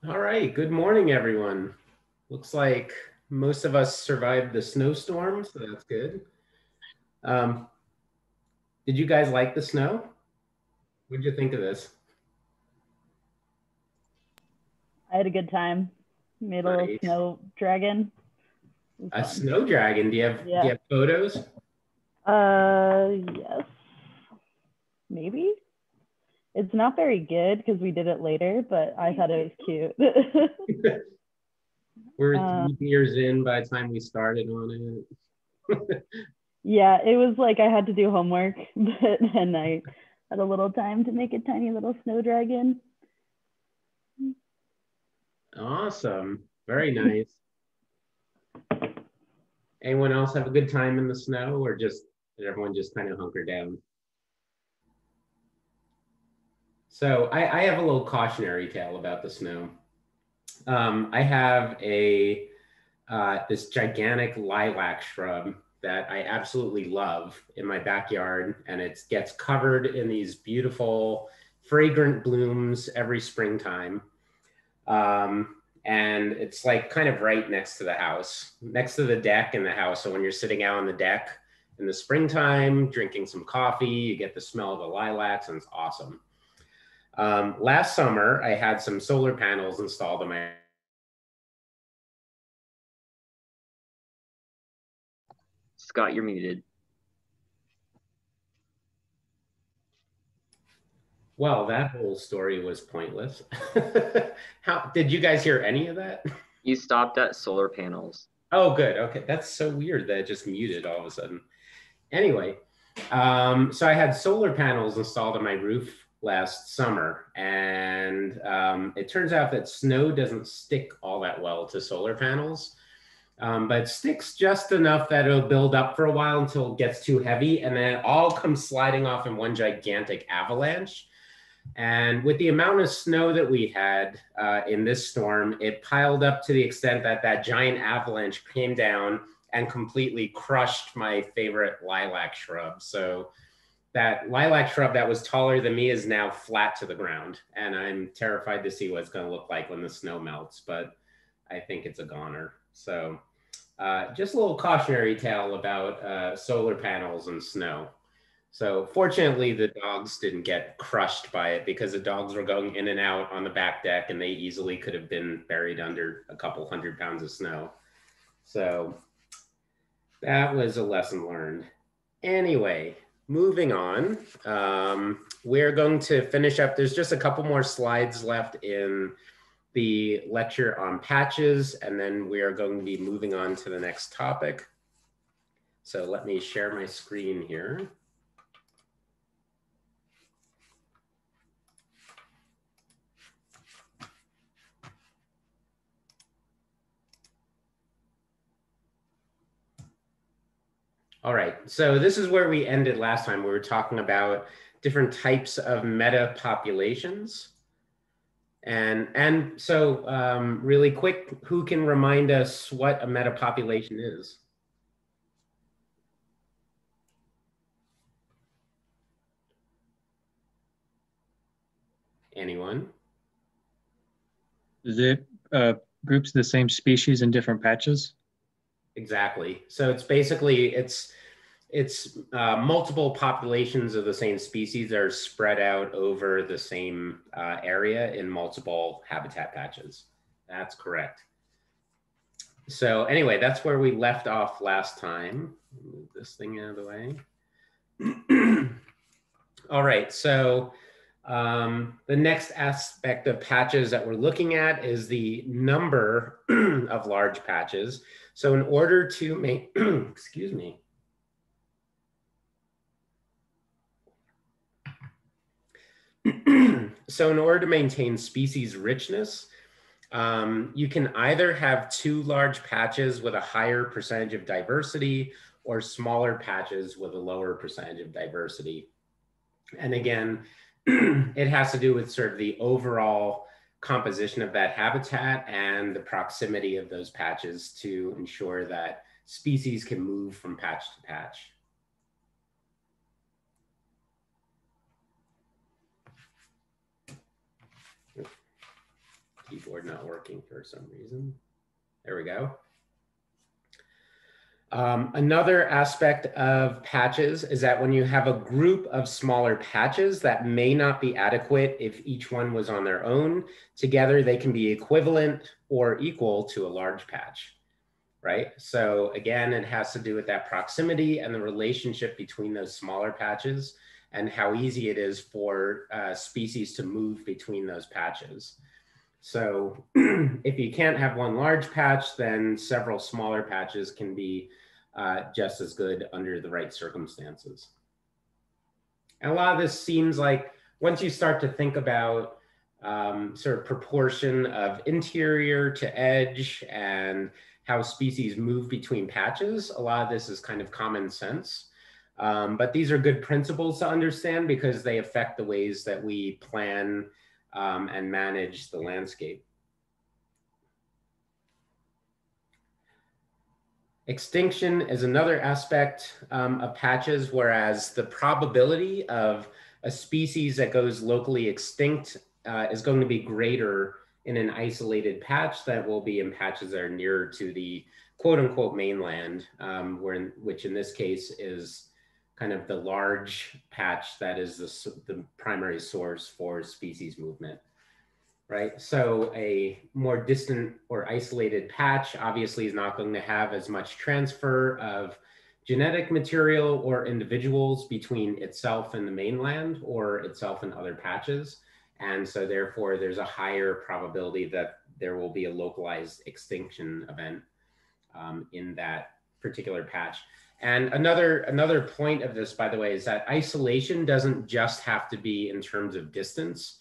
All right, good morning, everyone. Looks like most of us survived the snowstorm, so that's good. Um, did you guys like the snow? What did you think of this? I had a good time. Made a little Nice. snow dragon. It was A fun. snow dragon. Do Yeah. you have photos? Yes, maybe. It's not very good because we did it later, but I thought it was cute. We're uh, 3 years in by the time we started on it. yeah, it was like I had to do homework, but then I had a little time to make a tiny little snow dragon. Awesome. Very nice. Anyone else have a good time in the snow, or just did everyone just kind of hunker down? So I have a little cautionary tale about the snow. I have a this gigantic lilac shrub that I absolutely love in my backyard, and it gets covered in these beautiful, fragrant blooms every springtime. And it's like kind of right next to the house, next to the deck in the house. So when you're sitting out on the deck in the springtime, drinking some coffee, you get the smell of the lilacs, and it's awesome. Last summer, I had some solar panels installed on my. Scott, you're muted. Well, that whole story was pointless. How did you guys hear any of that? You stopped at solar panels. Oh, good. Okay, that's so weird that it just muted all of a sudden. Anyway, so I had solar panels installed on my roof last summer, and it turns out that snow doesn't stick all that well to solar panels, but it sticks just enough that it'll build up for a while until it gets too heavy, and then it all comes sliding off in one gigantic avalanche. And with the amount of snow that we had in this storm, it piled up to the extent that that giant avalanche came down and completely crushed my favorite lilac shrub. So that lilac shrub that was taller than me is now flat to the ground. And I'm terrified to see what it's going to look like when the snow melts, but I think it's a goner. So just a little cautionary tale about solar panels and snow. So fortunately, the dogs didn't get crushed by it because the dogs were going in and out on the back deck, and they easily could have been buried under a couple 100 pounds of snow. So that was a lesson learned. Anyway, moving on. We're going to finish up. There's just a couple more slides left in the lecture on patches, and then we are going to be moving on to the next topic. So let me share my screen here. All right, so this is where we ended last time. We were talking about different types of meta populations. And so really quick, who can remind us what a meta population is? Anyone? Is it groups of the same species in different patches? Exactly. So it's basically it's multiple populations of the same species that are spread out over the same area in multiple habitat patches. That's correct. So anyway, that's where we left off last time. Move this thing out of the way. All right, so the next aspect of patches that we're looking at is the number of large patches. So in order to make, excuse me. So in order to maintain species richness, you can either have two large patches with a higher percentage of diversity or smaller patches with a lower percentage of diversity. And again, it has to do with sort of the overall composition of that habitat and the proximity of those patches to ensure that species can move from patch to patch. keyboard not working for some reason. There we go. Another aspect of patches is that when you have a group of smaller patches that may not be adequate if each one was on their own, together they can be equivalent or equal to a large patch, right? So again, it has to do with that proximity and the relationship between those smaller patches and how easy it is for species to move between those patches. So if you can't have one large patch, then several smaller patches can be just as good under the right circumstances. And a lot of this seems like once you start to think about sort of proportion of interior to edge and how species move between patches, a lot of this is kind of common sense. But these are good principles to understand because they affect the ways that we plan and manage the landscape. Extinction is another aspect of patches, whereas the probability of a species that goes locally extinct is going to be greater in an isolated patch than it will be in patches that are nearer to the quote unquote mainland, which in this case is kind of the large patch that is the primary source for species movement, right? So a more distant or isolated patch obviously is not going to have as much transfer of genetic material or individuals between itself and the mainland or itself and other patches. And so therefore there's a higher probability that there will be a localized extinction event in that particular patch. And another point of this, by the way, is that isolation doesn't just have to be in terms of distance,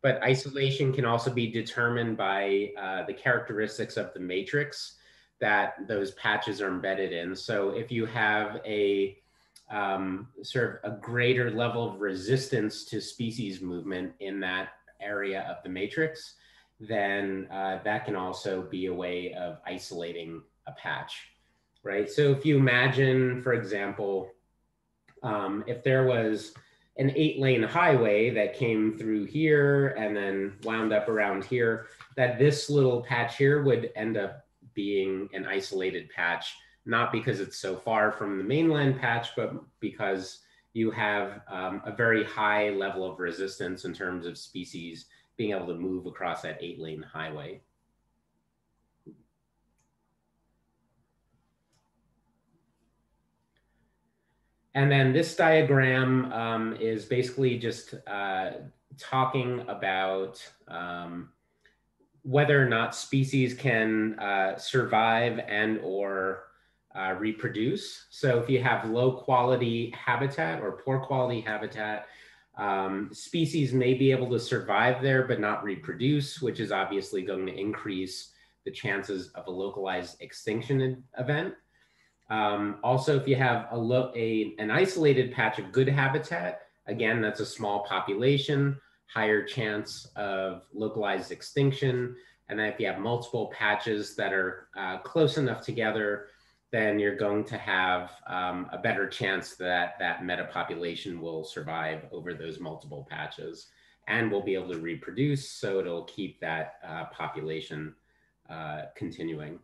but isolation can also be determined by the characteristics of the matrix that those patches are embedded in. So if you have a sort of a greater level of resistance to species movement in that area of the matrix, then that can also be a way of isolating a patch. Right. So if you imagine, for example, if there was an 8-lane highway that came through here and then wound up around here, that this little patch here would end up being an isolated patch, not because it's so far from the mainland patch, but because you have a very high level of resistance in terms of species being able to move across that 8-lane highway. And then this diagram is basically just talking about whether or not species can survive and or reproduce. So if you have low quality habitat or poor quality habitat, species may be able to survive there but not reproduce, which is obviously going to increase the chances of a localized extinction event. Also, if you have an isolated patch of good habitat, again, that's a small population, higher chance of localized extinction. And then if you have multiple patches that are close enough together, then you're going to have a better chance that that metapopulation will survive over those multiple patches and will be able to reproduce. So it'll keep that population continuing.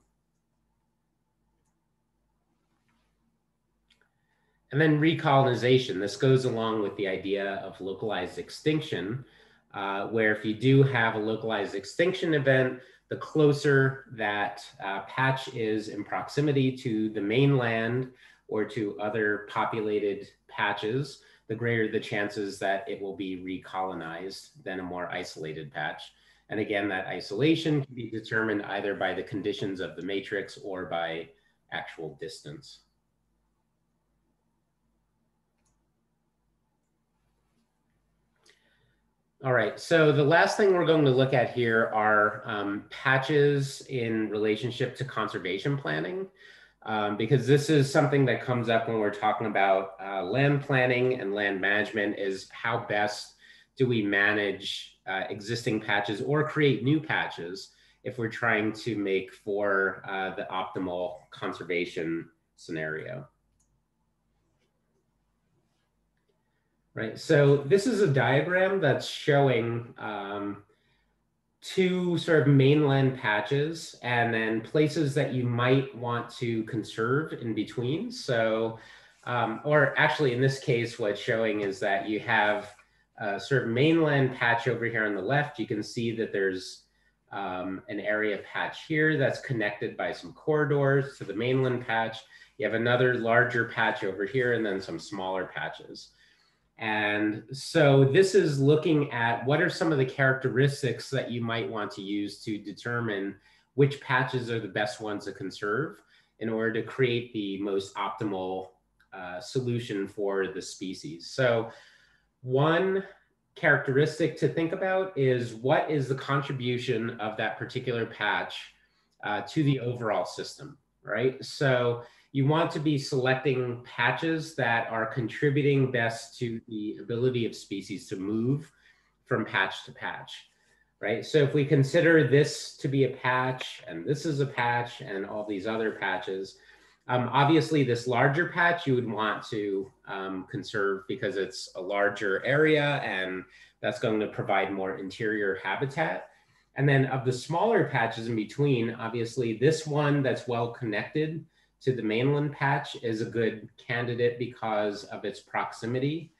And then recolonization. This goes along with the idea of localized extinction, where if you do have a localized extinction event, the closer that patch is in proximity to the mainland or to other populated patches, the greater the chances that it will be recolonized than a more isolated patch. And again, that isolation can be determined either by the conditions of the matrix or by actual distance. All right, so the last thing we're going to look at here are patches in relationship to conservation planning, because this is something that comes up when we're talking about land planning and land management, is how best do we manage existing patches or create new patches if we're trying to make for the optimal conservation scenario. Right, so this is a diagram that's showing two sort of mainland patches and then places that you might want to conserve in between. So, or actually in this case, what's showing is that you have a sort of mainland patch over here on the left. You can see that there's an area patch here that's connected by some corridors to the mainland patch. You have another larger patch over here and then some smaller patches. And so this is looking at what are some of the characteristics that you might want to use to determine which patches are the best ones to conserve in order to create the most optimal solution for the species. So one characteristic to think about is what is the contribution of that particular patch to the overall system, right? So you want to be selecting patches that are contributing best to the ability of species to move from patch to patch, right? So if we consider this to be a patch, and this is a patch, and all these other patches, obviously this larger patch you would want to conserve because it's a larger area and that's going to provide more interior habitat. And then of the smaller patches in between, obviously this one that's well connected to the mainland patch is a good candidate because of its proximity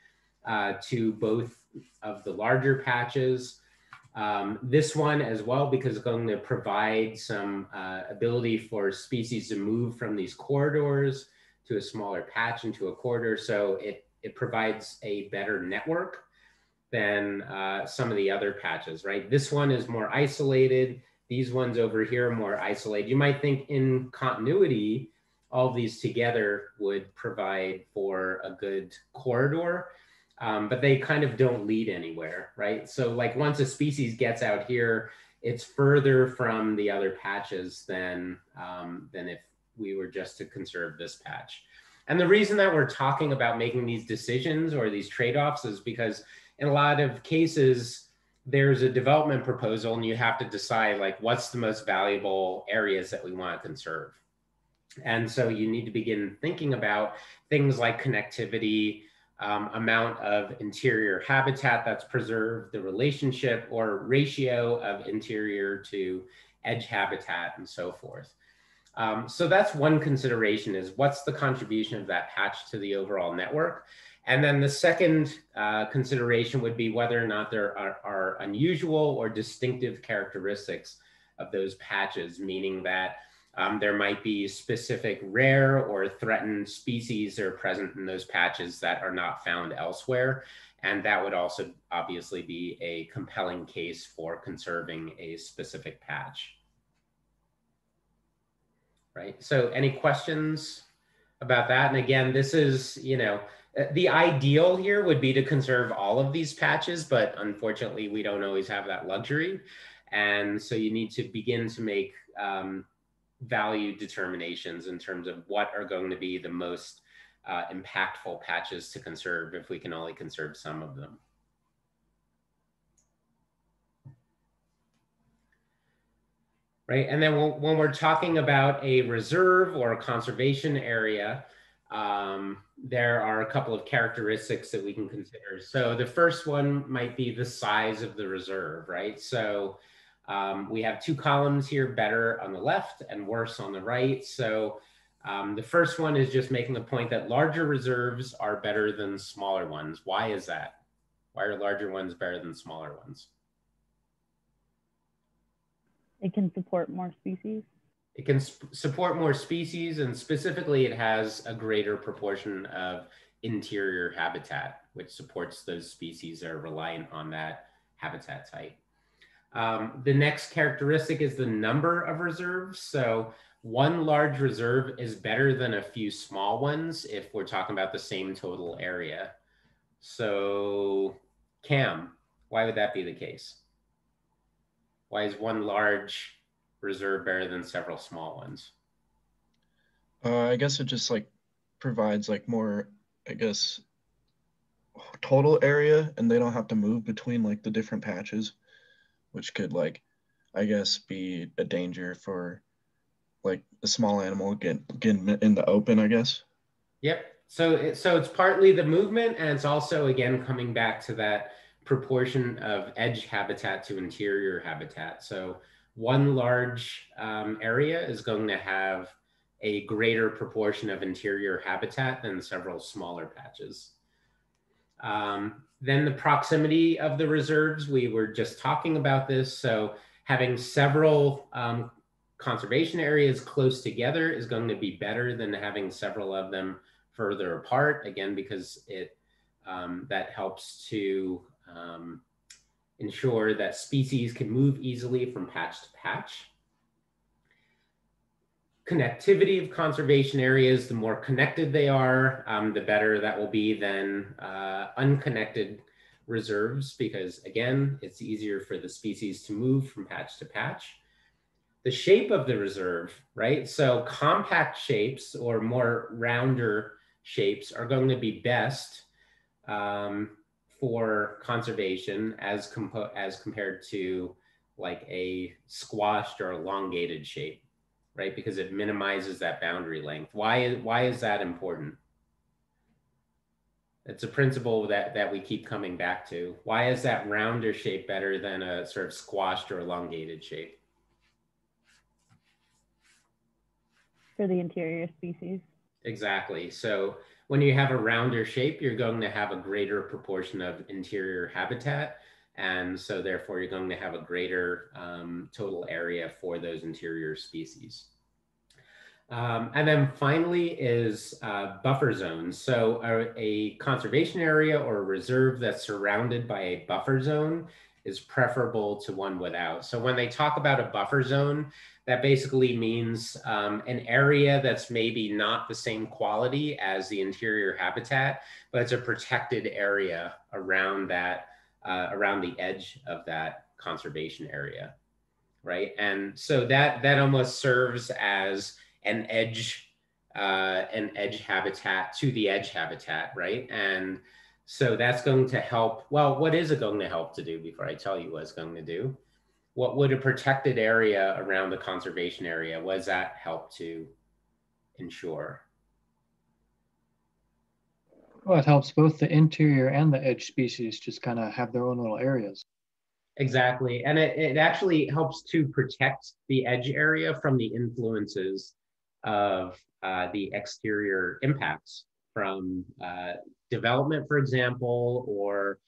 to both of the larger patches. This one as well, because it's going to provide some ability for species to move from these corridors to a smaller patch into a corridor. So it provides a better network than some of the other patches, right? This one is more isolated. These ones over here are more isolated. You might think in continuity, all of these together would provide for a good corridor, but they kind of don't lead anywhere, right? So like once a species gets out here, it's further from the other patches than if we were just to conserve this patch. And the reason that we're talking about making these decisions or these trade-offs is because in a lot of cases, there's a development proposal and you have to decide like what's the most valuable areas that we want to conserve. And so you need to begin thinking about things like connectivity, amount of interior habitat that's preserved, the relationship or ratio of interior to edge habitat and so forth. So that's one consideration is what's the contribution of that patch to the overall network? And then the second consideration would be whether or not there are unusual or distinctive characteristics of those patches, meaning that there might be specific rare or threatened species that are present in those patches that are not found elsewhere. And that would also obviously be a compelling case for conserving a specific patch. Right, so any questions about that? And again, this is, you know, the ideal here would be to conserve all of these patches, but unfortunately we don't always have that luxury. And so you need to begin to make value determinations in terms of what are going to be the most impactful patches to conserve if we can only conserve some of them. Right, and then when we're talking about a reserve or a conservation area, there are a couple of characteristics that we can consider. So the first one might be the size of the reserve, right? So we have two columns here, better on the left and worse on the right. So the first one is just making the point that larger reserves are better than smaller ones. Why is that? Why are larger ones better than smaller ones? It can support more species. It can support more species, and specifically it has a greater proportion of interior habitat, which supports those species that are reliant on that habitat type. The next characteristic is the number of reserves. So one large reserve is better than a few small ones if we're talking about the same total area. So Cam, why would that be the case? Why is one large reserve better than several small ones? I guess it just like provides like more, I guess, total area, and they don't have to move between like the different patches, which could like, I guess, be a danger for like a small animal getting in the open, I guess. Yep. So it's partly the movement, and it's also, again, coming back to that proportion of edge habitat to interior habitat. So one large area is going to have a greater proportion of interior habitat than several smaller patches. Then the proximity of the reserves, we were just talking about this. So having several conservation areas close together is going to be better than having several of them further apart, again, because it that helps to ensure that species can move easily from patch to patch. Connectivity of conservation areas, the more connected they are, the better that will be than unconnected reserves, because again, it's easier for the species to move from patch to patch. The shape of the reserve, right? So compact shapes or more rounder shapes are going to be best for conservation as compared to like a squashed or elongated shape, right? Because it minimizes that boundary length. Why is that important? It's a principle that we keep coming back to. Why is that rounder shape better than a sort of squashed or elongated shape? For the interior species. Exactly. So when you have a rounder shape, you're going to have a greater proportion of interior habitat. And so therefore you're going to have a greater total area for those interior species. And then finally is buffer zones. So a conservation area or a reserve that's surrounded by a buffer zone is preferable to one without. So when they talk about a buffer zone, that basically means an area that's maybe not the same quality as the interior habitat, but it's a protected area around that, around the edge of that conservation area, right? And so that almost serves as an edge habitat to the edge habitat, right? And so that's going to help. Well, what is it going to help to do before I tell you what it's going to do? What would a protected area around the conservation area, what does that help to ensure? Well, it helps both the interior and the edge species just kind of have their own little areas. Exactly. And it actually helps to protect the edge area from the influences of the exterior impacts from development, for example, or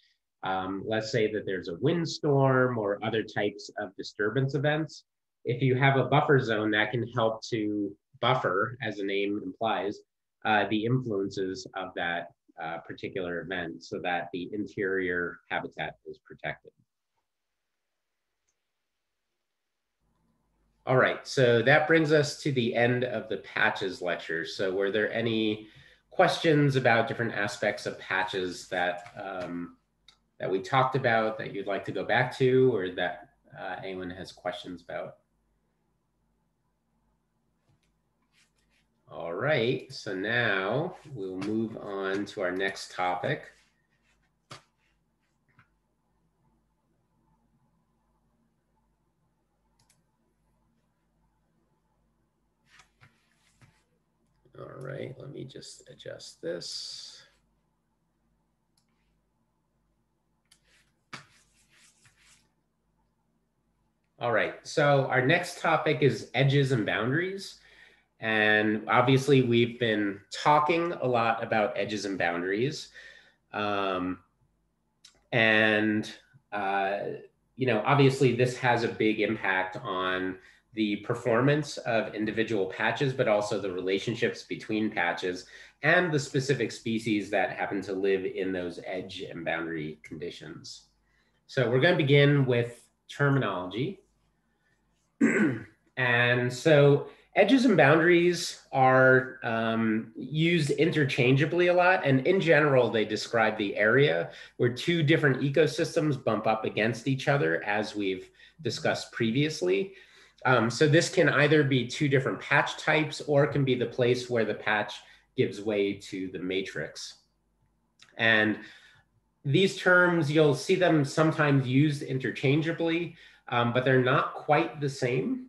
let's say that there's a windstorm or other types of disturbance events. If you have a buffer zone, that can help to buffer, as the name implies, the influences of that particular event so that the interior habitat is protected. All right, so that brings us to the end of the patches lecture. So were there any questions about different aspects of patches that that we talked about that you'd like to go back to, or that anyone has questions about? All right, so now we'll move on to our next topic. All right, let me just adjust this. All right, so our next topic is edges and boundaries. And obviously we've been talking a lot about edges and boundaries. You know, obviously this has a big impact on the performance of individual patches, but also the relationships between patches and the specific species that happen to live in those edge and boundary conditions. So we're going to begin with terminology. And so edges and boundaries are used interchangeably a lot. And in general, they describe the area where two different ecosystems bump up against each other, as we've discussed previously. So this can either be two different patch types, or it can be the place where the patch gives way to the matrix. And these terms, you'll see them sometimes used interchangeably, but they're not quite the same.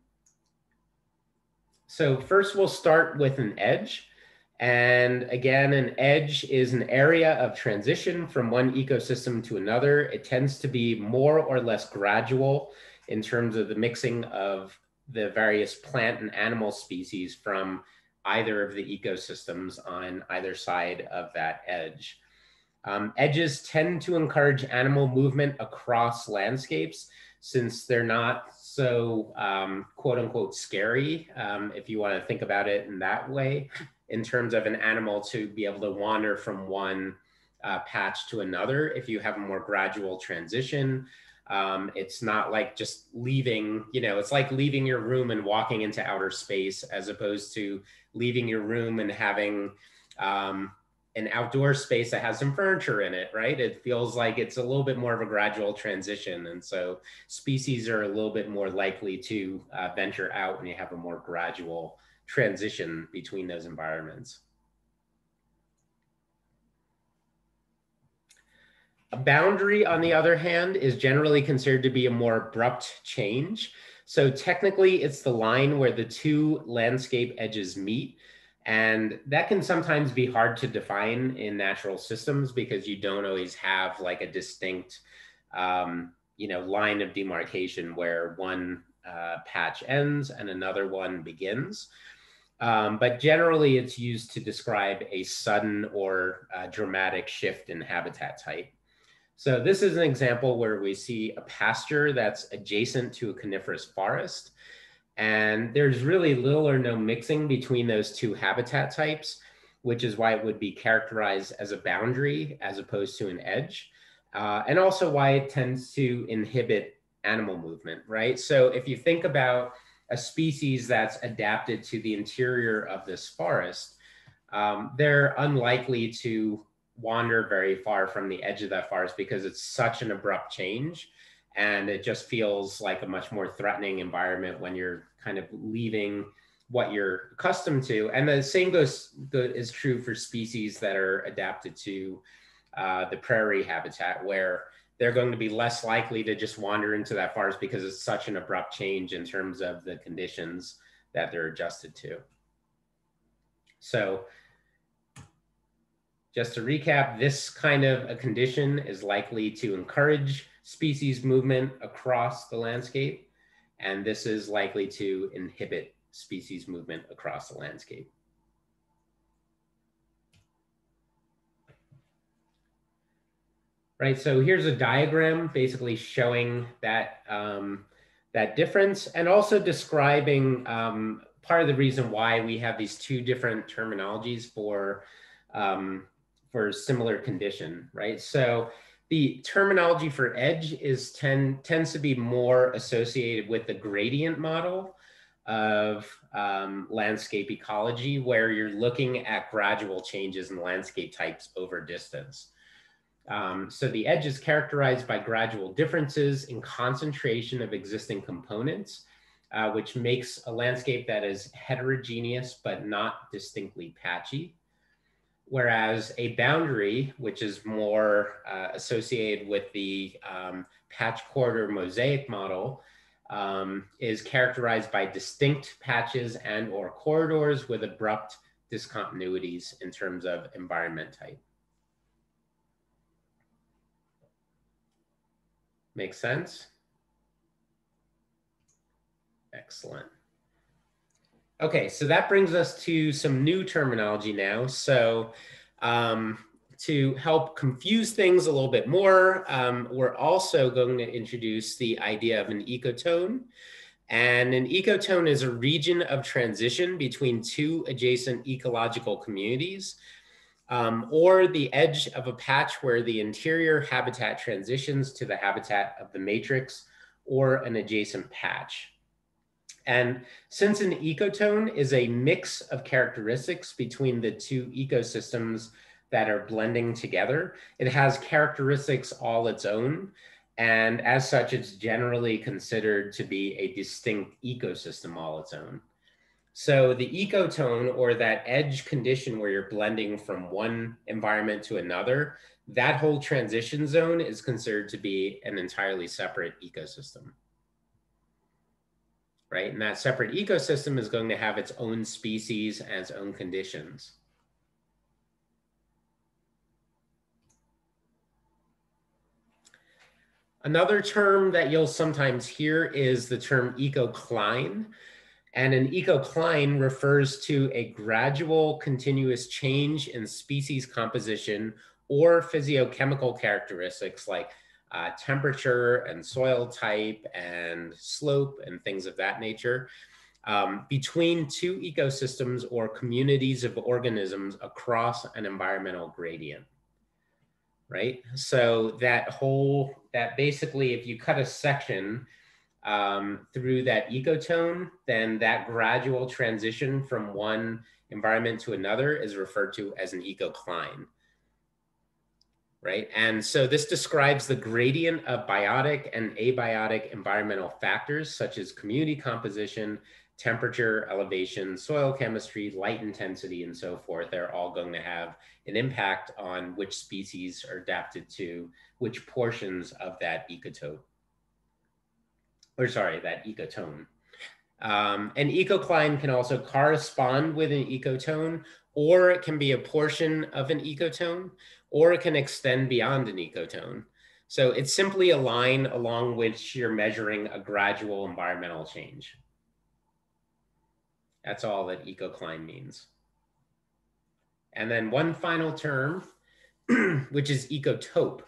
So first we'll start with an edge. And again, an edge is an area of transition from one ecosystem to another. It tends to be more or less gradual in terms of the mixing of the various plant and animal species from either of the ecosystems on either side of that edge. Edges tend to encourage animal movement across landscapes since they're not so quote unquote scary, if you want to think about it in that way, in terms of an animal to be able to wander from one patch to another. If you have a more gradual transition, it's not like just leaving, it's like leaving your room and walking into outer space, as opposed to leaving your room and having an outdoor space that has some furniture in it, right? It feels like it's a little bit more of a gradual transition. And so species are a little bit more likely to venture out when you have a more gradual transition between those environments. A boundary, on the other hand, is generally considered to be a more abrupt change. So technically, it's the line where the two landscape edges meet. And that can sometimes be hard to define in natural systems because you don't always have like a distinct, line of demarcation where one patch ends and another one begins. But generally, it's used to describe a sudden or dramatic shift in habitat type. So this is an example where we see a pasture that's adjacent to a coniferous forest. And there's really little or no mixing between those two habitat types, which is why it would be characterized as a boundary as opposed to an edge. And also why it tends to inhibit animal movement, right? So if you think about a species that's adapted to the interior of this forest, they're unlikely to wander very far from the edge of that forest because it's such an abrupt change. And it just feels like a much more threatening environment when you're kind of leaving what you're accustomed to. And the same is true for species that are adapted to the prairie habitat, where they're going to be less likely to just wander into that forest because it's such an abrupt change in terms of the conditions that they're adjusted to. So just to recap, this kind of a condition is likely to encourage species movement across the landscape, and this is likely to inhibit species movement across the landscape. Right, so here's a diagram basically showing that, that difference, and also describing part of the reason why we have these two different terminologies for similar condition, right? So the terminology for edge tends to be more associated with the gradient model of landscape ecology, where you're looking at gradual changes in landscape types over distance. So the edge is characterized by gradual differences in concentration of existing components, which makes a landscape that is heterogeneous but not distinctly patchy. Whereas a boundary, which is more associated with the patch corridor mosaic model, is characterized by distinct patches and or corridors with abrupt discontinuities in terms of environment type. Make sense? Excellent. Okay, so that brings us to some new terminology now. So to help confuse things a little bit more, we're also going to introduce the idea of an ecotone. And an ecotone is a region of transition between two adjacent ecological communities, or the edge of a patch where the interior habitat transitions to the habitat of the matrix or an adjacent patch. And since an ecotone is a mix of characteristics between the two ecosystems that are blending together, it has characteristics all its own. And as such, it's generally considered to be a distinct ecosystem all its own. So the ecotone, or that edge condition where you're blending from one environment to another, that whole transition zone is considered to be an entirely separate ecosystem. Right? And that separate ecosystem is going to have its own species and its own conditions. Another term that you'll sometimes hear is the term ecocline. And an ecocline refers to a gradual continuous change in species composition or physiochemical characteristics like temperature and soil type and slope and things of that nature between two ecosystems or communities of organisms across an environmental gradient. Right? So that basically, if you cut a section through that ecotone, then that gradual transition from one environment to another is referred to as an ecocline. Right? And so this describes the gradient of biotic and abiotic environmental factors such as community composition, temperature, elevation, soil chemistry, light intensity, and so forth. They're all going to have an impact on which species are adapted to which portions of that ecotope. Or sorry, that ecotone. An ecocline can also correspond with an ecotone, or it can be a portion of an ecotone, or it can extend beyond an ecotone. So it's simply a line along which you're measuring a gradual environmental change. That's all that ecocline means. And then one final term, which is ecotope.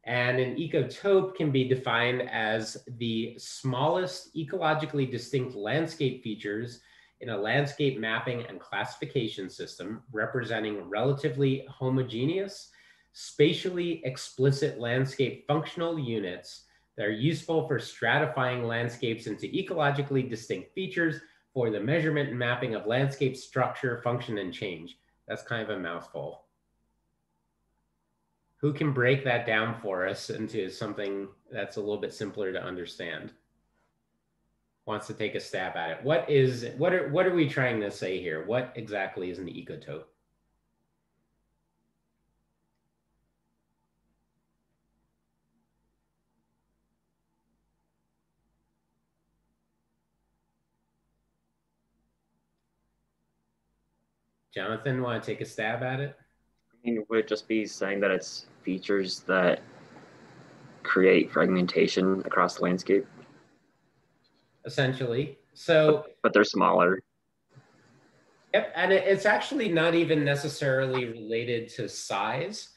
And an ecotope can be defined as the smallest ecologically distinct landscape features in a landscape mapping and classification system representing relatively homogeneous, spatially explicit landscape functional units that are useful for stratifying landscapes into ecologically distinct features for the measurement and mapping of landscape structure, function, and change. That's kind of a mouthful. Who can break that down for us into something that's a little bit simpler to understand? Wants to take a stab at it. What are we trying to say here? What exactly is an ecotope? Jonathan, want to take a stab at it? I mean, would it just be saying that it's features that create fragmentation across the landscape? Essentially. So, but they're smaller. Yep, and it's actually not even necessarily related to size.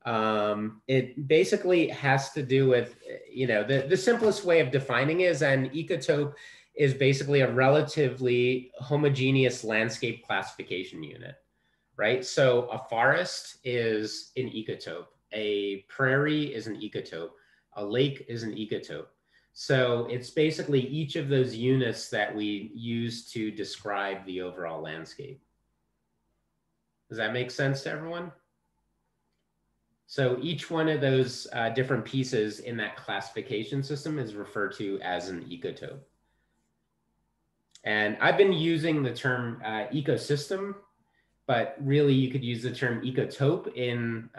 It basically has to do with, the simplest way of defining is an ecotope is basically a relatively homogeneous landscape classification unit, right? So a forest is an ecotope, a prairie is an ecotope, a lake is an ecotope. So it's basically each of those units that we use to describe the overall landscape. Does that make sense to everyone? So each one of those different pieces in that classification system is referred to as an ecotope. And I've been using the term ecosystem, but really you could use the term ecotope in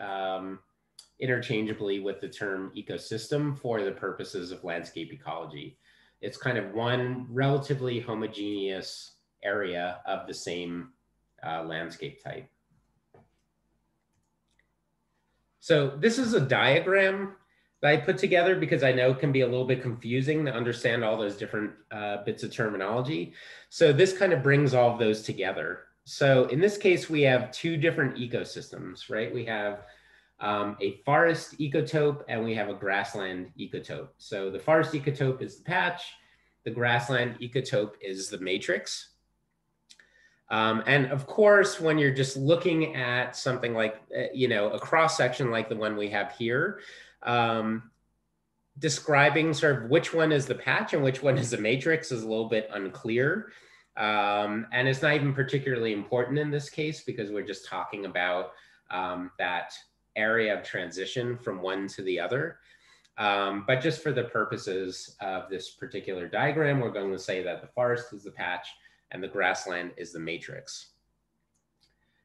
interchangeably with the term ecosystem for the purposes of landscape ecology. It's kind of one relatively homogeneous area of the same landscape type. So this is a diagram that I put together because I know it can be a little bit confusing to understand all those different bits of terminology. So this kind of brings all of those together. So in this case, we have two different ecosystems, right? We have a forest ecotope and we have a grassland ecotope. So the forest ecotope is the patch, the grassland ecotope is the matrix. And of course, when you're just looking at something like, a cross section like the one we have here, describing sort of which one is the patch and which one is the matrix is a little bit unclear. And it's not even particularly important in this case because we're just talking about that area of transition from one to the other. But just for the purposes of this particular diagram, we're going to say that the forest is the patch and the grassland is the matrix.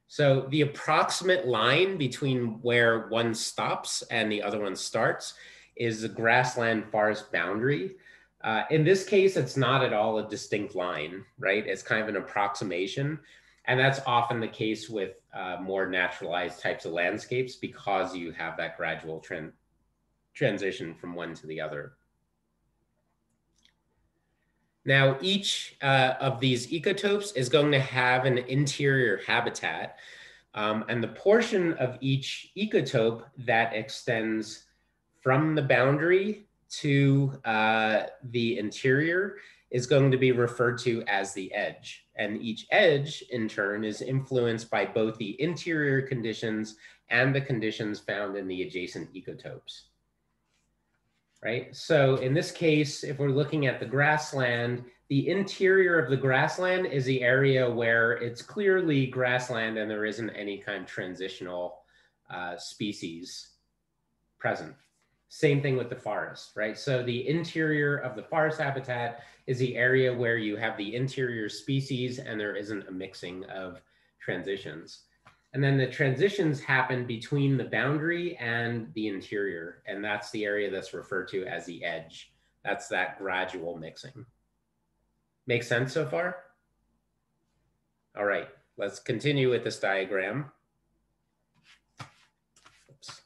So the approximate line between where one stops and the other one starts is the grassland forest boundary. In this case, it's not at all a distinct line, right? It's kind of an approximation. And that's often the case with more naturalized types of landscapes because you have that gradual trend. transition from one to the other. Now, each of these ecotopes is going to have an interior habitat, and the portion of each ecotope that extends from the boundary to the interior is going to be referred to as the edge. And each edge, in turn, is influenced by both the interior conditions and the conditions found in the adjacent ecotopes. Right? So in this case, if we're looking at the grassland, the interior of the grassland is the area where it's clearly grassland and there isn't any kind of transitional species present. Same thing with the forest, right? So the interior of the forest habitat is the area where you have the interior species and there isn't a mixing of transitions. And then the transitions happen between the boundary and the interior. And that's the area that's referred to as the edge. That's that gradual mixing. Make sense so far? All right, let's continue with this diagram. Oops.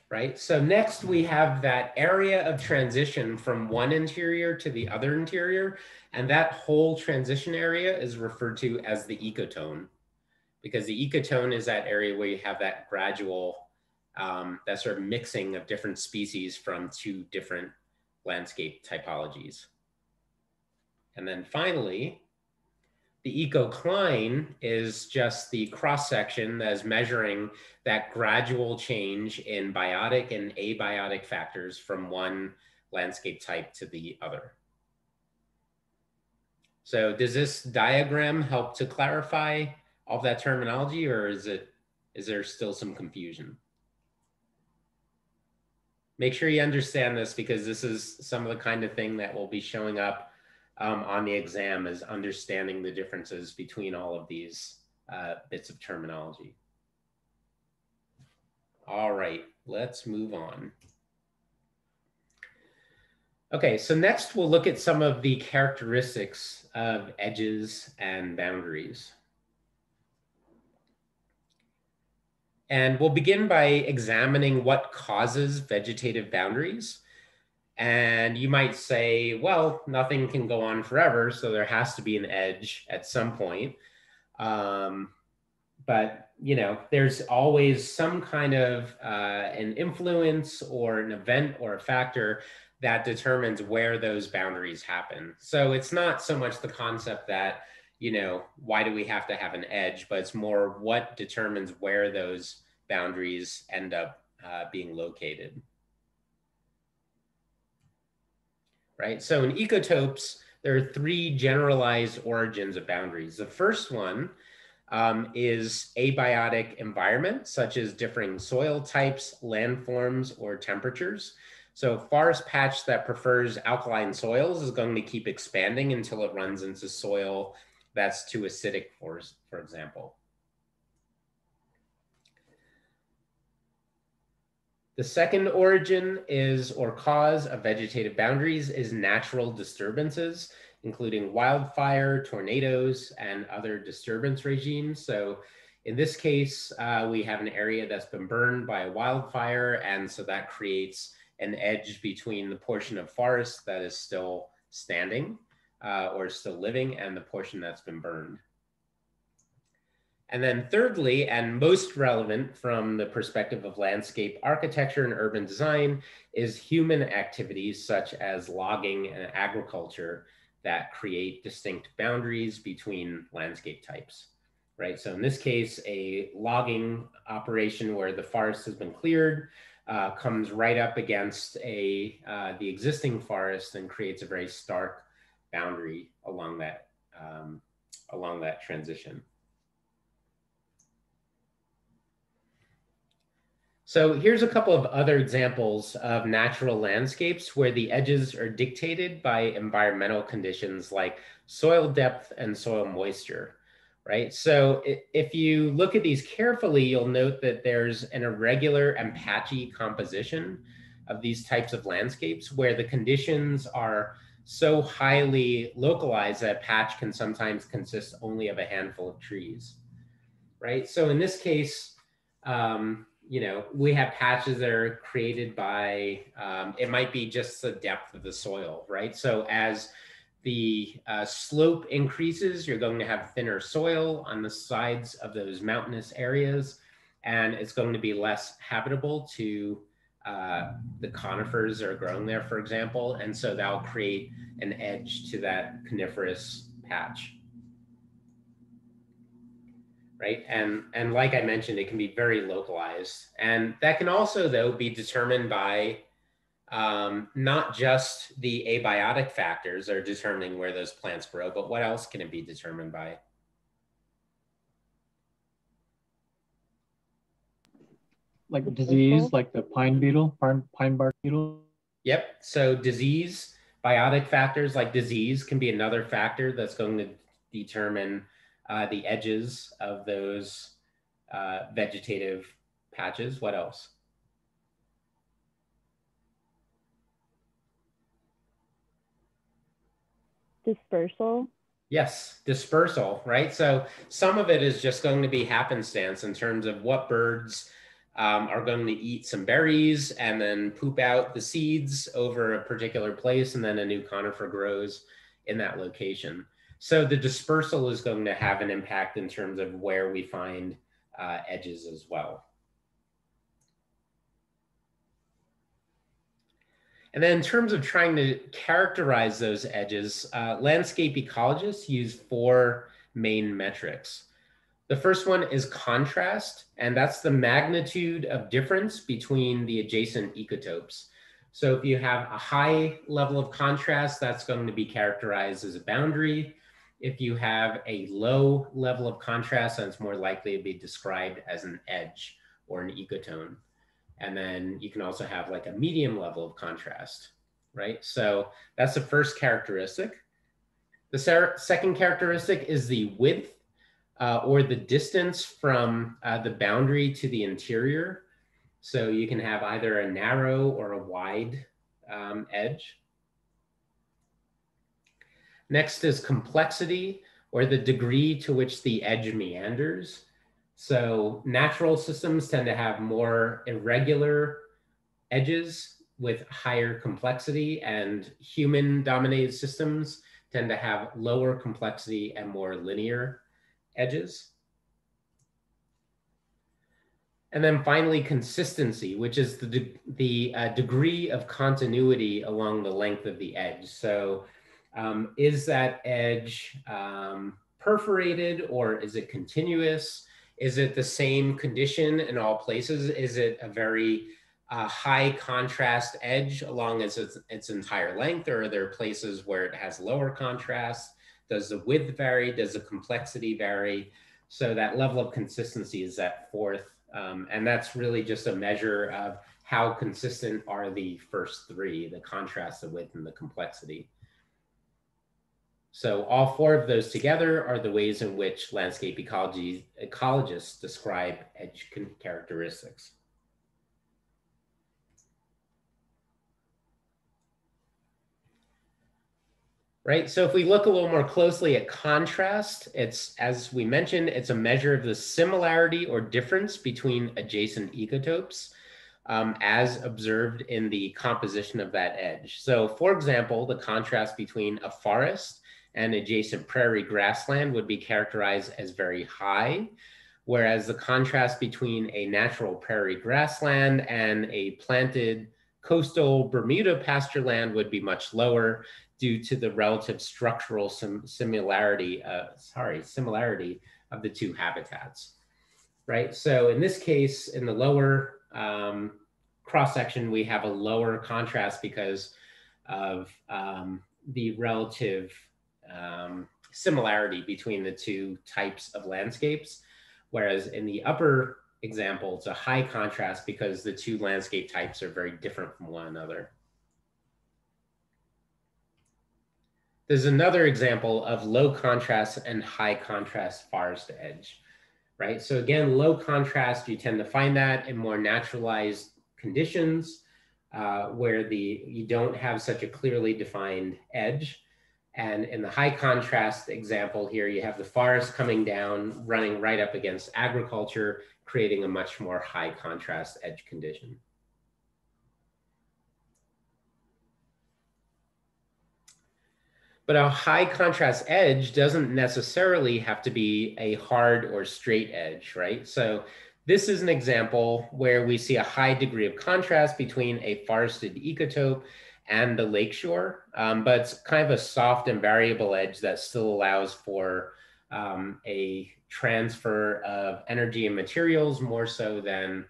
Right, so next we have that area of transition from one interior to the other interior. And that whole transition area is referred to as the ecotone, because the ecotone is that area where you have that gradual, that sort of mixing of different species from two different landscape typologies. And then finally, the ecocline is just the cross-section that is measuring that gradual change in biotic and abiotic factors from one landscape type to the other. So does this diagram help to clarify all of that terminology, or is there still some confusion? Make sure you understand this, because this is some of the kind of thing that will be showing up on the exam, is understanding the differences between all of these bits of terminology. All right, let's move on. Okay, so next we'll look at some of the characteristics of edges and boundaries. And we'll begin by examining what causes vegetative boundaries. And you might say, well, nothing can go on forever, so there has to be an edge at some point. But you know, there's always some kind of an influence or an event or a factor that determines where those boundaries happen. So it's not so much the concept that, you know, why do we have to have an edge, but it's more what determines where those boundaries end up being located. Right, so in ecotopes, there are three generalized origins of boundaries. The first one is abiotic environment, such as differing soil types, landforms, or temperatures. So a forest patch that prefers alkaline soils is going to keep expanding until it runs into soil that's too acidic, for example. The second origin is, or cause of vegetative boundaries, is natural disturbances, including wildfire, tornadoes, and other disturbance regimes. So in this case, we have an area that's been burned by a wildfire, and so that creates an edge between the portion of forest that is still standing or still living and the portion that's been burned. And then thirdly, and most relevant from the perspective of landscape architecture and urban design, is human activities such as logging and agriculture that create distinct boundaries between landscape types, right? So in this case, a logging operation where the forest has been cleared comes right up against the existing forest and creates a very stark boundary along that transition. So here's a couple of other examples of natural landscapes where the edges are dictated by environmental conditions like soil depth and soil moisture, right? So if you look at these carefully, you'll note that there's an irregular and patchy composition of these types of landscapes where the conditions are so highly localized that a patch can sometimes consist only of a handful of trees, right? So in this case, you know, we have patches that are created by, it might be just the depth of the soil, right? So as the slope increases, you're going to have thinner soil on the sides of those mountainous areas, and it's going to be less habitable to the conifers that are growing there, for example. And so that'll create an edge to that coniferous patch. Right. And like I mentioned, it can be very localized. And that can also, though, be determined by not just the abiotic factors that are determining where those plants grow, but what else can it be determined by? Like disease, like the pine beetle, pine bark beetle? Yep. So disease, biotic factors like disease can be another factor that's going to determine the edges of those vegetative patches. What else? Dispersal. Yes, dispersal, right? So some of it is just going to be happenstance in terms of what birds are going to eat some berries and then poop out the seeds over a particular place, and then a new conifer grows in that location. So the dispersal is going to have an impact in terms of where we find edges as well. And then in terms of trying to characterize those edges, landscape ecologists use 4 main metrics. The first one is contrast, and that's the magnitude of difference between the adjacent ecotopes. So if you have a high level of contrast, that's going to be characterized as a boundary. If you have a low level of contrast, then it's more likely to be described as an edge or an ecotone. And then you can also have like a medium level of contrast, right? So that's the first characteristic. The second characteristic is the width or the distance from the boundary to the interior. So you can have either a narrow or a wide edge. Next is complexity, or the degree to which the edge meanders. So natural systems tend to have more irregular edges with higher complexity, and human-dominated systems tend to have lower complexity and more linear edges. And then finally, consistency, which is the degree of continuity along the length of the edge. So is that edge perforated, or is it continuous? Is it the same condition in all places? Is it a very high contrast edge along its entire length, or are there places where it has lower contrast? Does the width vary? Does the complexity vary? So that level of consistency is that fourth. And that's really just a measure of how consistent are the first 3, the contrast, the width, and the complexity. So all 4 of those together are the ways in which landscape ecologists describe edge characteristics. Right, so if we look a little more closely at contrast, it's, as we mentioned, it's a measure of the similarity or difference between adjacent ecotopes as observed in the composition of that edge. So for example, the contrast between a forest and adjacent prairie grassland would be characterized as very high, whereas the contrast between a natural prairie grassland and a planted coastal Bermuda pasture land would be much lower due to the relative structural similarity of the 2 habitats, right? So in this case, in the lower cross-section, we have a lower contrast because of the relative similarity between the 2 types of landscapes, whereas in the upper example, it's a high contrast because the 2 landscape types are very different from one another. There's another example of low contrast and high contrast forest edge, right? So again, low contrast, you tend to find that in more naturalized conditions where you don't have such a clearly defined edge. And in the high contrast example here, you have the forest coming down, running right up against agriculture, creating a much more high contrast edge condition. But a high contrast edge doesn't necessarily have to be a hard or straight edge, right? So this is an example where we see a high degree of contrast between a forested ecotope and the lakeshore, but it's kind of a soft and variable edge that still allows for a transfer of energy and materials more so than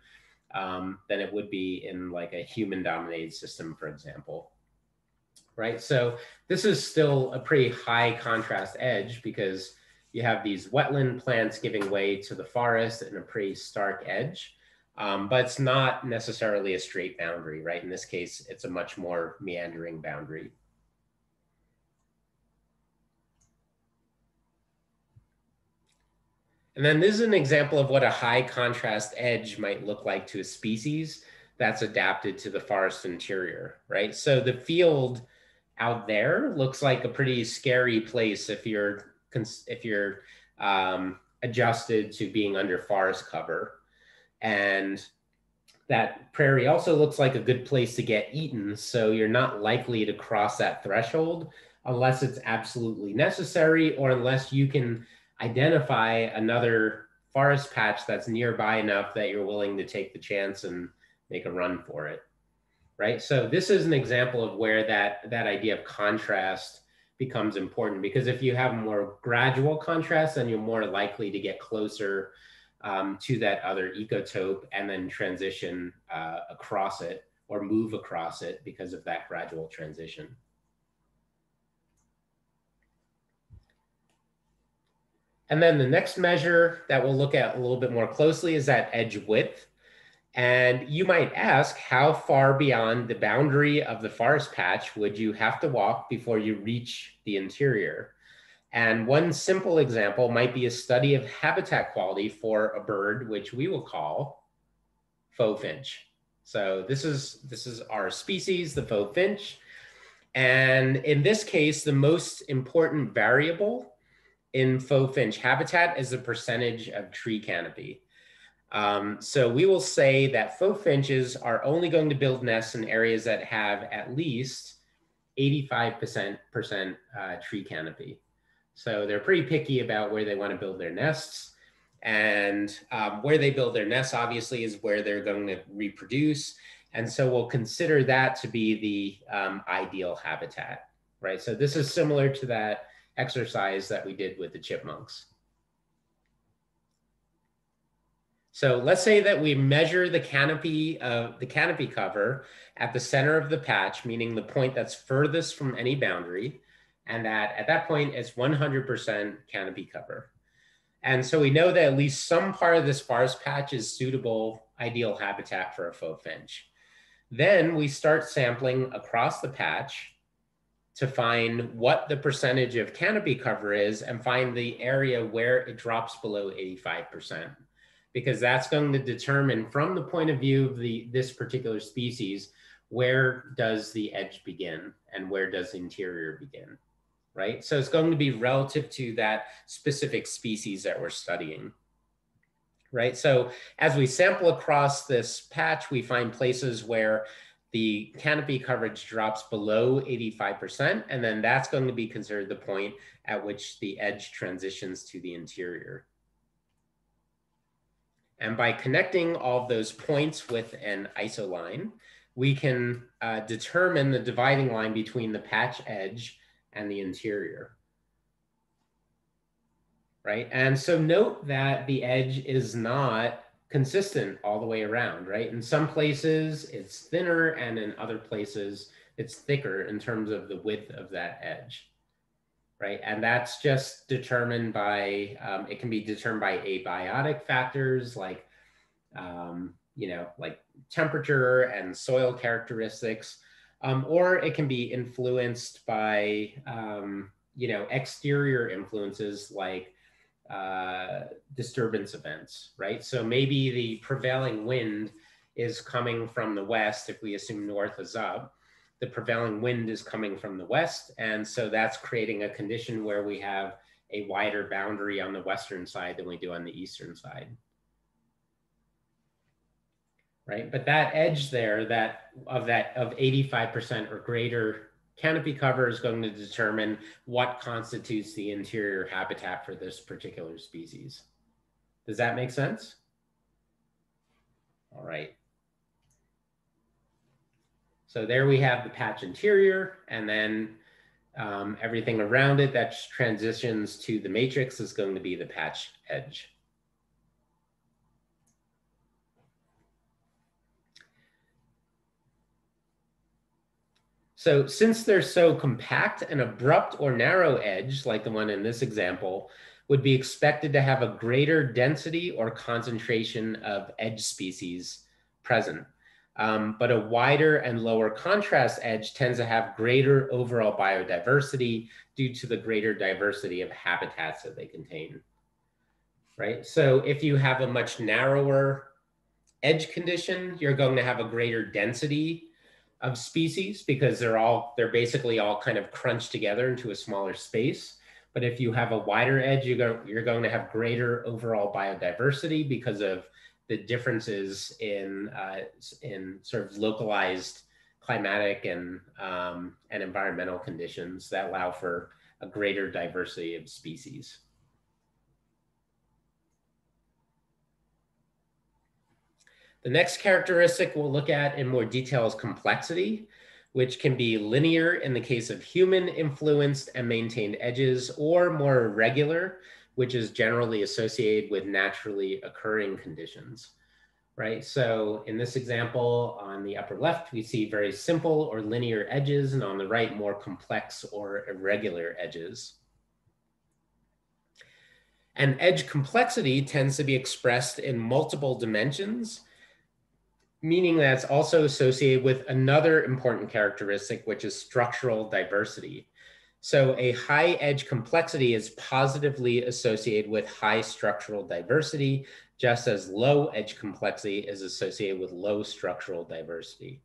it would be in like a human-dominated system, for example. Right, so this is still a pretty high contrast edge because you have these wetland plants giving way to the forest and a pretty stark edge, but it's not necessarily a straight boundary, right? In this case, it's a much more meandering boundary. And then this is an example of what a high contrast edge might look like to a species that's adapted to the forest interior, right? So the field out there looks like a pretty scary place if you're adjusted to being under forest cover. And that prairie also looks like a good place to get eaten. So you're not likely to cross that threshold unless it's absolutely necessary or unless you can identify another forest patch that's nearby enough that you're willing to take the chance and make a run for it. Right, so this is an example of where that idea of contrast becomes important, because if you have more gradual contrast, then you're more likely to get closer to that other ecotope and then transition across it or move across it because of that gradual transition. And then the next measure that we'll look at a little bit more closely is that edge width. And you might ask, how far beyond the boundary of the forest patch would you have to walk before you reach the interior? And one simple example might be a study of habitat quality for a bird, which we will call faux finch. So this is our species, the faux finch. And in this case, the most important variable in faux finch habitat is the percentage of tree canopy. So we will say that faux finches are only going to build nests in areas that have at least 85% tree canopy. So they're pretty picky about where they want to build their nests. And where they build their nests, obviously, is where they're going to reproduce. And so we'll consider that to be the ideal habitat, right? So this is similar to that exercise that we did with the chipmunks. So let's say that we measure the canopy cover at the center of the patch, meaning the point that's furthest from any boundary, and that at that point it's 100% canopy cover. And so we know that at least some part of this forest patch is suitable, ideal habitat for a faux finch. Then we start sampling across the patch to find what the percentage of canopy cover is and find the area where it drops below 85%. Because that's going to determine, from the point of view of this particular species, where does the edge begin and where does the interior begin, right? So it's going to be relative to that specific species that we're studying, right? So as we sample across this patch, we find places where the canopy coverage drops below 85%, and then that's going to be considered the point at which the edge transitions to the interior. And by connecting all of those points with an isoline, we can determine the dividing line between the patch edge and the interior, right? And so note that the edge is not consistent all the way around, right? In some places it's thinner, and in other places it's thicker in terms of the width of that edge, right? And that's just determined by, it can be determined by abiotic factors like, like temperature and soil characteristics, or it can be influenced by, exterior influences like disturbance events, right? So maybe the prevailing wind is coming from the west. If we assume north is up, the prevailing wind is coming from the west. And so that's creating a condition where we have a wider boundary on the western side than we do on the eastern side. right? But that edge there, of 85% or greater canopy cover is going to determine what constitutes the interior habitat for this particular species. Does that make sense? All right. So there we have the patch interior, and then everything around it that transitions to the matrix is going to be the patch edge. So since they're so compact, an abrupt or narrow edge, like the one in this example, would be expected to have a greater density or concentration of edge species present. But a wider and lower contrast edge tends to have greater overall biodiversity due to the greater diversity of habitats that they contain, right? So if you have a much narrower edge condition, you're going to have a greater density of species because they're basically all kind of crunched together into a smaller space. But if you have a wider edge, you're going to have greater overall biodiversity because of the differences in sort of localized climatic and environmental conditions that allow for a greater diversity of species. The next characteristic we'll look at in more detail is complexity, which can be linear in the case of human influenced and maintained edges, or more irregular, which is generally associated with naturally occurring conditions, right? So in this example, on the upper left, we see very simple or linear edges, and on the right, more complex or irregular edges. And edge complexity tends to be expressed in multiple dimensions, meaning that it's also associated with another important characteristic, which is structural diversity. So a high edge complexity is positively associated with high structural diversity, just as low edge complexity is associated with low structural diversity.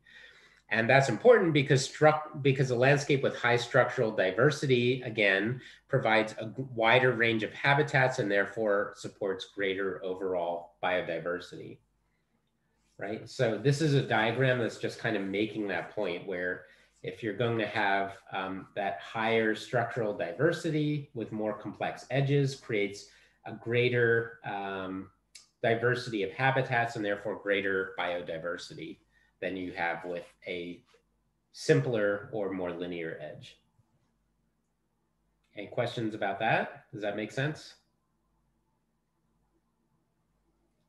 And that's important because a landscape with high structural diversity, again, provides a wider range of habitats and therefore supports greater overall biodiversity, right? So this is a diagram that's just kind of making that point where if you're going to have that higher structural diversity with more complex edges, creates a greater diversity of habitats and therefore greater biodiversity than you have with a simpler or more linear edge. Any questions about that? Does that make sense?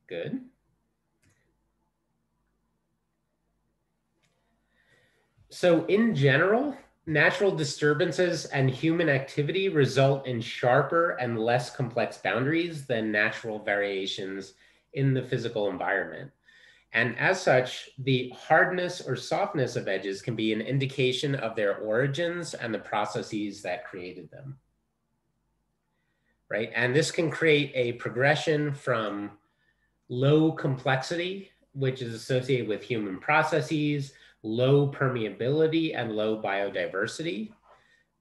Good. So in general, natural disturbances and human activity result in sharper and less complex boundaries than natural variations in the physical environment. And as such, the hardness or softness of edges can be an indication of their origins and the processes that created them, right? And this can create a progression from low complexity, which is associated with human processes, low permeability and low biodiversity,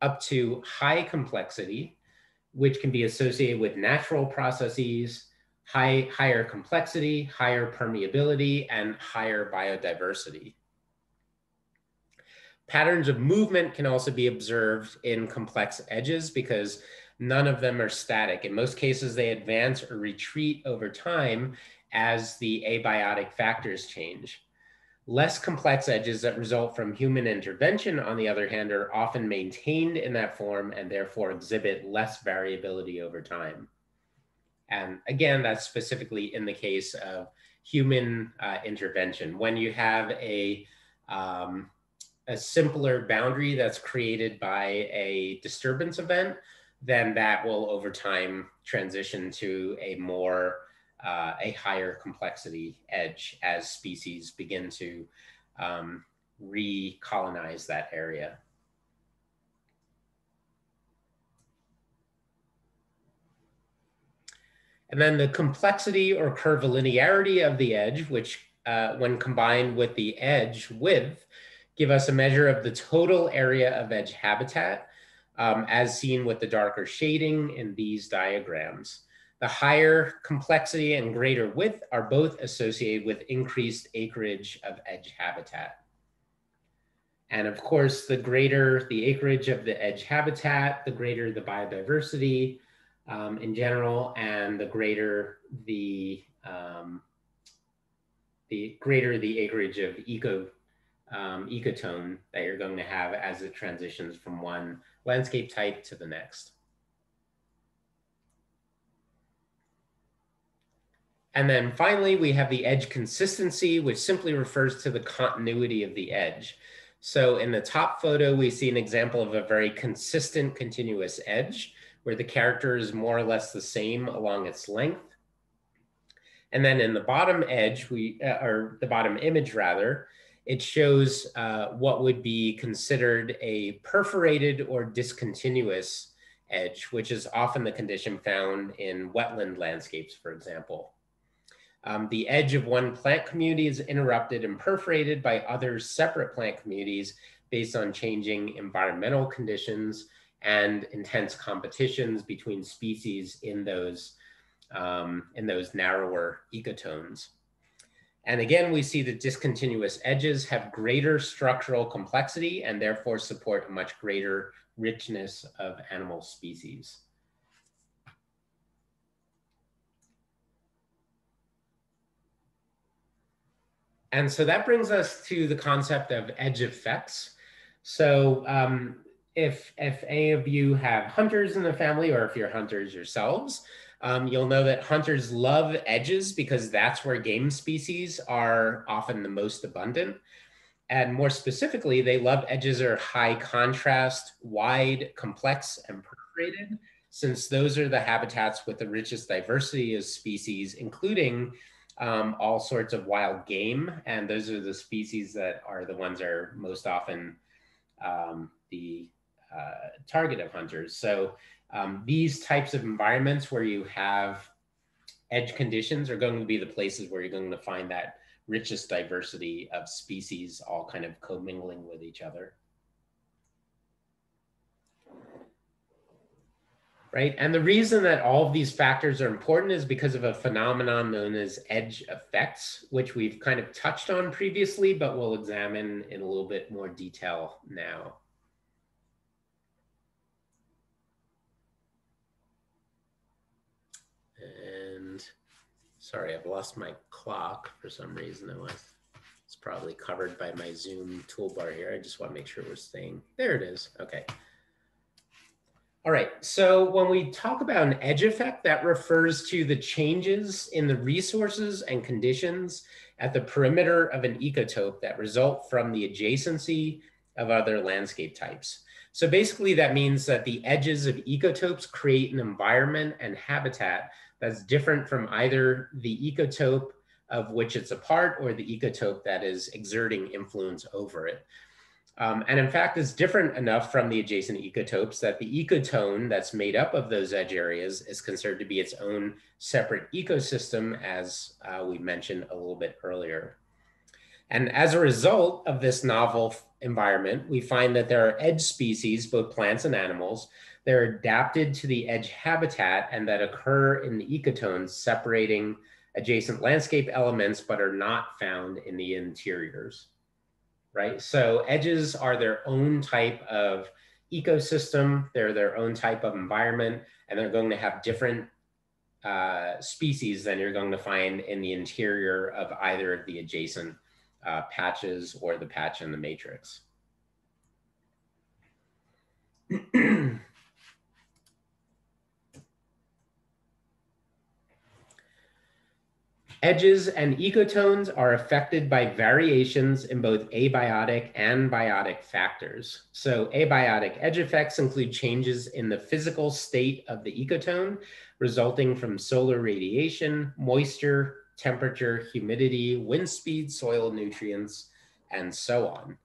up to high complexity, which can be associated with natural processes, higher complexity, higher permeability, and higher biodiversity. Patterns of movement can also be observed in complex edges because none of them are static. In most cases, they advance or retreat over time as the abiotic factors change. Less complex edges that result from human intervention, on the other hand, are often maintained in that form and therefore exhibit less variability over time. And again, that's specifically in the case of human intervention. When you have a simpler boundary that's created by a disturbance event, then that will over time transition to a higher complexity edge as species begin to recolonize that area. And then the complexity or curvilinearity of the edge, which when combined with the edge width, give us a measure of the total area of edge habitat, as seen with the darker shading in these diagrams. The higher complexity and greater width are both associated with increased acreage of edge habitat. And of course, the greater the acreage of the edge habitat, the greater the biodiversity in general, and the greater the acreage of ecotone that you're going to have as it transitions from one landscape type to the next. And then finally, we have the edge consistency, which simply refers to the continuity of the edge. So in the top photo, we see an example of a very consistent continuous edge where the character is more or less the same along its length. And then in the bottom edge, or the bottom image rather, it shows what would be considered a perforated or discontinuous edge, which is often the condition found in wetland landscapes, for example. The edge of one plant community is interrupted and perforated by other separate plant communities based on changing environmental conditions and intense competitions between species in those narrower ecotones. And again, we see that discontinuous edges have greater structural complexity and therefore support a much greater richness of animal species. And so that brings us to the concept of edge effects. So if any of you have hunters in the family, or if you're hunters yourselves, you'll know that hunters love edges because that's where game species are often the most abundant. And more specifically, they love edges that are high contrast, wide, complex, and perforated, since those are the habitats with the richest diversity of species, including all sorts of wild game. And those are the species that are the ones that are most often the target of hunters. So these types of environments where you have edge conditions are going to be the places where you're going to find that richest diversity of species all kind of commingling with each other. Right, and the reason that all of these factors are important is because of a phenomenon known as edge effects, which we've kind of touched on previously, but we'll examine in a little bit more detail now. And sorry, I've lost my clock for some reason. It's probably covered by my Zoom toolbar here. I just want to make sure we're staying. There it is. Okay. All right, so when we talk about an edge effect, that refers to the changes in the resources and conditions at the perimeter of an ecotope that result from the adjacency of other landscape types. So basically that means that the edges of ecotopes create an environment and habitat that's different from either the ecotope of which it's a part or the ecotope that is exerting influence over it. And in fact, it's different enough from the adjacent ecotopes that the ecotone that's made up of those edge areas is considered to be its own separate ecosystem, as we mentioned a little bit earlier. And as a result of this novel environment, we find that there are edge species, both plants and animals, that are adapted to the edge habitat and that occur in the ecotones separating adjacent landscape elements, but are not found in the interiors. Right? So edges are their own type of ecosystem, they're their own type of environment, and they're going to have different species than you're going to find in the interior of either of the adjacent patches or the patch in the matrix. Edges and ecotones are affected by variations in both abiotic and biotic factors. So abiotic edge effects include changes in the physical state of the ecotone resulting from solar radiation, moisture, temperature, humidity, wind speed, soil nutrients, and so on.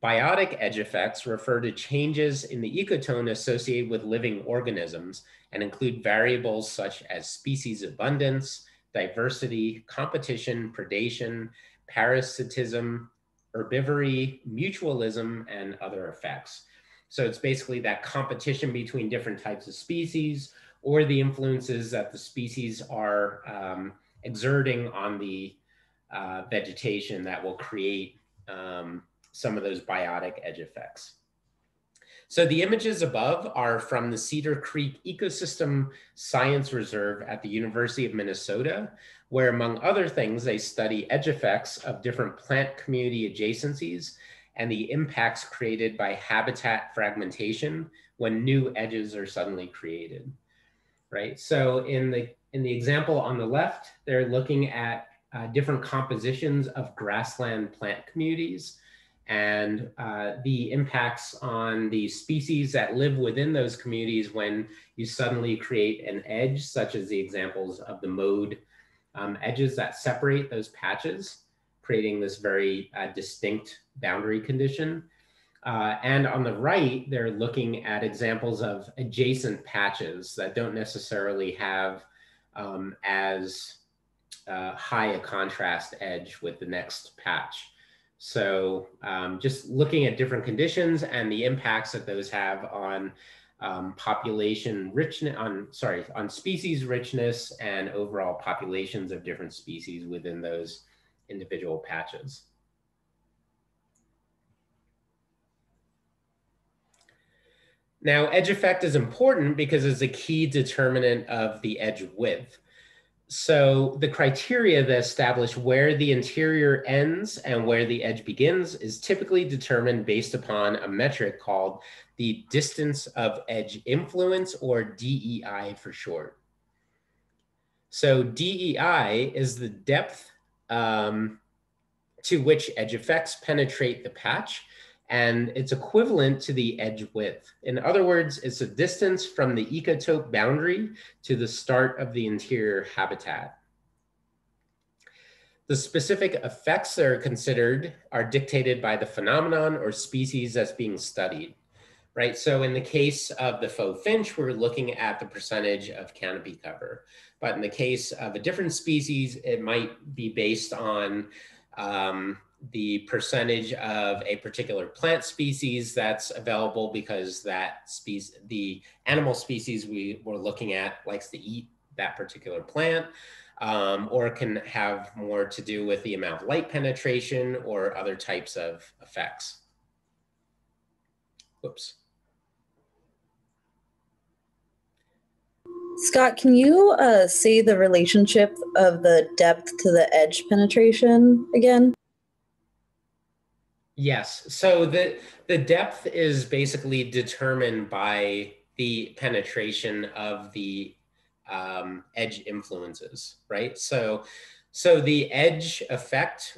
Biotic edge effects refer to changes in the ecotone associated with living organisms and include variables such as species abundance, diversity, competition, predation, parasitism, herbivory, mutualism, and other effects. So it's basically that competition between different types of species or the influences that the species are exerting on the vegetation that will create some of those biotic edge effects. So the images above are from the Cedar Creek Ecosystem Science Reserve at the University of Minnesota, where among other things, they study edge effects of different plant community adjacencies and the impacts created by habitat fragmentation when new edges are suddenly created, right? So in the example on the left, they're looking at different compositions of grassland plant communities and the impacts on the species that live within those communities when you suddenly create an edge, such as the examples of the mowed edges that separate those patches, creating this very distinct boundary condition. And on the right, they're looking at examples of adjacent patches that don't necessarily have as high a contrast edge with the next patch. So just looking at different conditions and the impacts that those have on population richness, on species richness and overall populations of different species within those individual patches. Now, edge effect is important because it's a key determinant of the edge width. So the criteria that establish where the interior ends and where the edge begins is typically determined based upon a metric called the distance of edge influence, or DEI for short. So DEI is the depth to which edge effects penetrate the patch, and it's equivalent to the edge width. In other words, it's a distance from the ecotope boundary to the start of the interior habitat. The specific effects that are considered are dictated by the phenomenon or species that's being studied, right? So in the case of the faux finch, we're looking at the percentage of canopy cover. But in the case of a different species, it might be based on the percentage of a particular plant species that's available because that species, the animal species we were looking at likes to eat that particular plant, or it can have more to do with the amount of light penetration or other types of effects. Whoops. Scott, can you say the relationship of the depth to the edge penetration again? Yes, so the depth is basically determined by the penetration of the edge influences, right? So the edge effect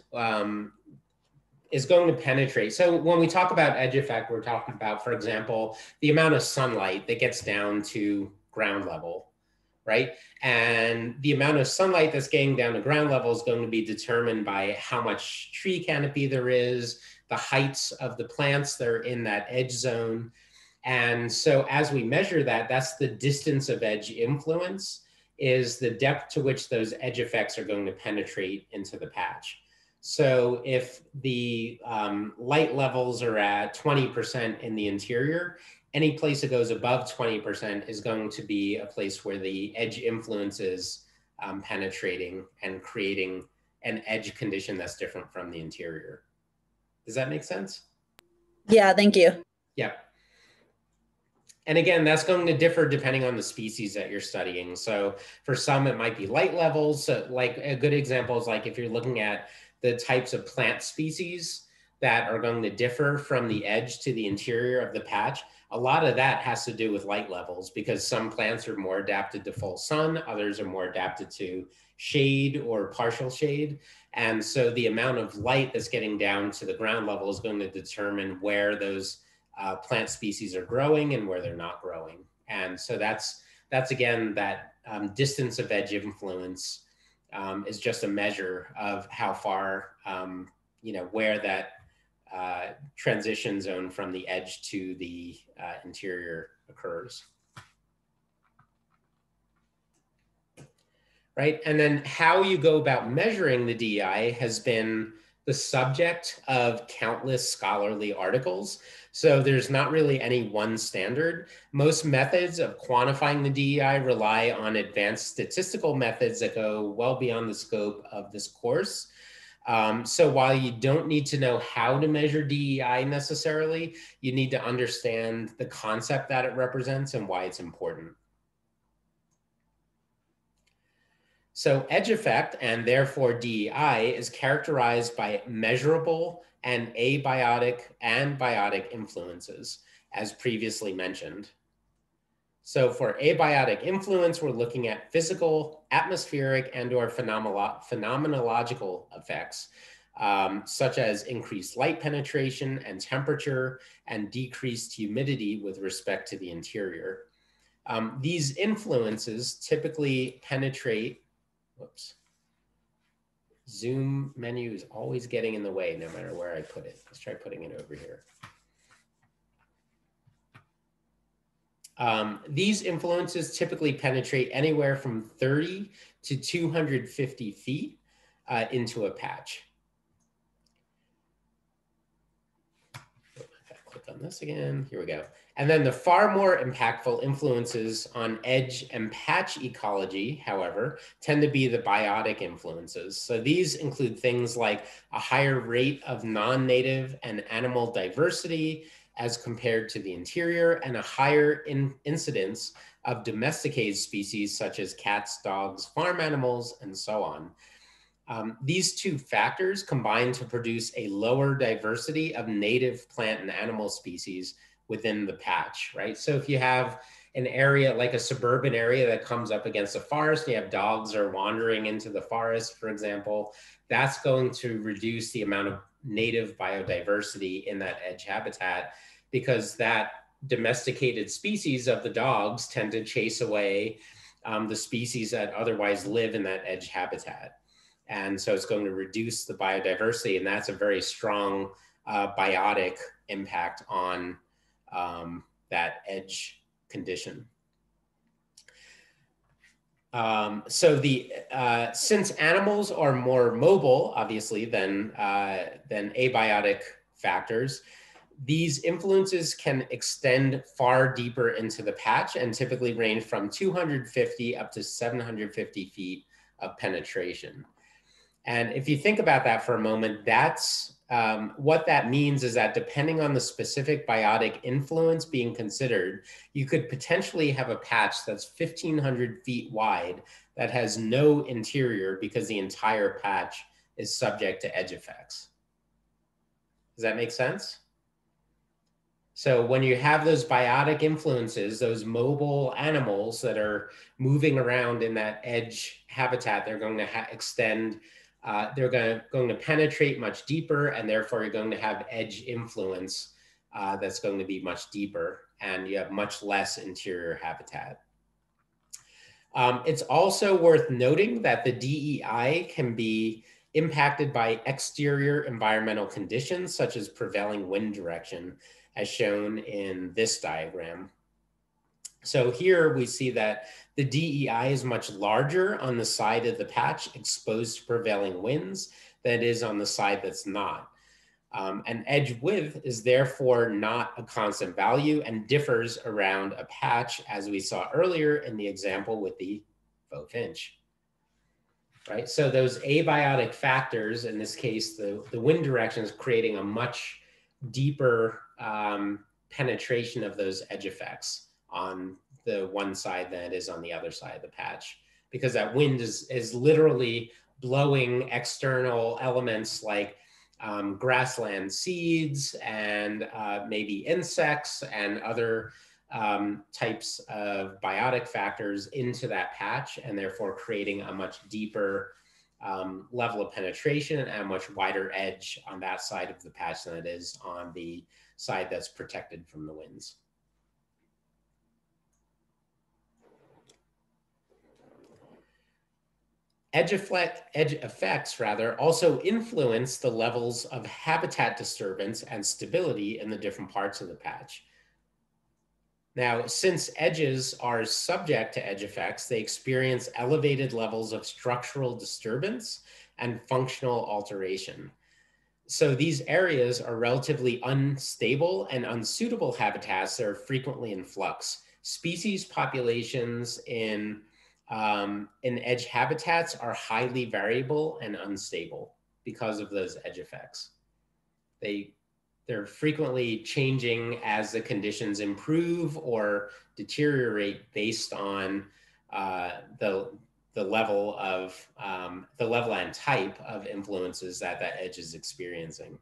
is going to penetrate. So when we talk about edge effect, we're talking about, for example, the amount of sunlight that gets down to ground level, right? And the amount of sunlight that's getting down to ground level is going to be determined by how much tree canopy there is, the heights of the plants that are in that edge zone. And so as we measure that, that's the distance of edge influence, is the depth to which those edge effects are going to penetrate into the patch. So if the light levels are at 20% in the interior, any place that goes above 20% is going to be a place where the edge influence is penetrating and creating an edge condition that's different from the interior. Does that make sense? Yeah, thank you. Yeah. And again, that's going to differ depending on the species that you're studying. So for some, it might be light levels. So like a good example is like if you're looking at the types of plant species that are going to differ from the edge to the interior of the patch, a lot of that has to do with light levels, because some plants are more adapted to full sun, others are more adapted to shade or partial shade. And so the amount of light that's getting down to the ground level is going to determine where those plant species are growing and where they're not growing. And so that's again, that distance of edge influence is just a measure of how far, where that transition zone from the edge to the interior occurs. Right, and then how you go about measuring the DEI has been the subject of countless scholarly articles. So there's not really any one standard. Most methods of quantifying the DEI rely on advanced statistical methods that go well beyond the scope of this course. So while you don't need to know how to measure DEI necessarily, you need to understand the concept that it represents and why it's important. So edge effect, and therefore DEI, is characterized by measurable and abiotic and biotic influences, as previously mentioned. So for abiotic influence, we're looking at physical, atmospheric, and/or phenomenological effects, such as increased light penetration and temperature and decreased humidity with respect to the interior. These influences typically penetrate, whoops, Zoom menu is always getting in the way no matter where I put it. Let's try putting it over here. These influences typically penetrate anywhere from 30 to 250 feet into a patch. Click on this again, here we go. And then the far more impactful influences on edge and patch ecology, however, tend to be the biotic influences. So these include things like a higher rate of non-native and animal diversity as compared to the interior, and a higher incidence of domesticated species such as cats, dogs, farm animals, and so on. These two factors combine to produce a lower diversity of native plant and animal species within the patch, right? So if you have an area like a suburban area that comes up against a forest, and you have dogs are wandering into the forest, for example, that's going to reduce the amount of native biodiversity in that edge habitat, because that domesticated species of the dogs tend to chase away the species that otherwise live in that edge habitat. And so it's going to reduce the biodiversity, and that's a very strong biotic impact on that edge condition. Since animals are more mobile, obviously, than abiotic factors, these influences can extend far deeper into the patch and typically range from 250 up to 750 feet of penetration. And if you think about that for a moment, that's what that means is that depending on the specific biotic influence being considered, you could potentially have a patch that's 1,500 feet wide that has no interior because the entire patch is subject to edge effects. Does that make sense? So when you have those biotic influences, those mobile animals that are moving around in that edge habitat, they're going to extend, they're going to penetrate much deeper, and therefore you're going to have edge influence that's going to be much deeper, and you have much less interior habitat. It's also worth noting that the DEI can be impacted by exterior environmental conditions, such as prevailing wind direction, as shown in this diagram. So here we see that the DEI is much larger on the side of the patch exposed to prevailing winds than it is on the side that's not. And edge width is therefore not a constant value and differs around a patch, as we saw earlier in the example with the faux finch. Right, so those abiotic factors, in this case, the wind direction is creating a much deeper penetration of those edge effects on the one side than it is on the other side of the patch, because that wind is literally blowing external elements like grassland seeds and maybe insects and other types of biotic factors into that patch, and therefore creating a much deeper level of penetration and a much wider edge on that side of the patch than it is on the side that's protected from the winds. Edge effects also influence the levels of habitat disturbance and stability in the different parts of the patch. Now, since edges are subject to edge effects, they experience elevated levels of structural disturbance and functional alteration. So these areas are relatively unstable and unsuitable habitats that are frequently in flux. Species populations in edge habitats are highly variable and unstable because of those edge effects. They're frequently changing as the conditions improve or deteriorate based on the level and type of influences that that edge is experiencing.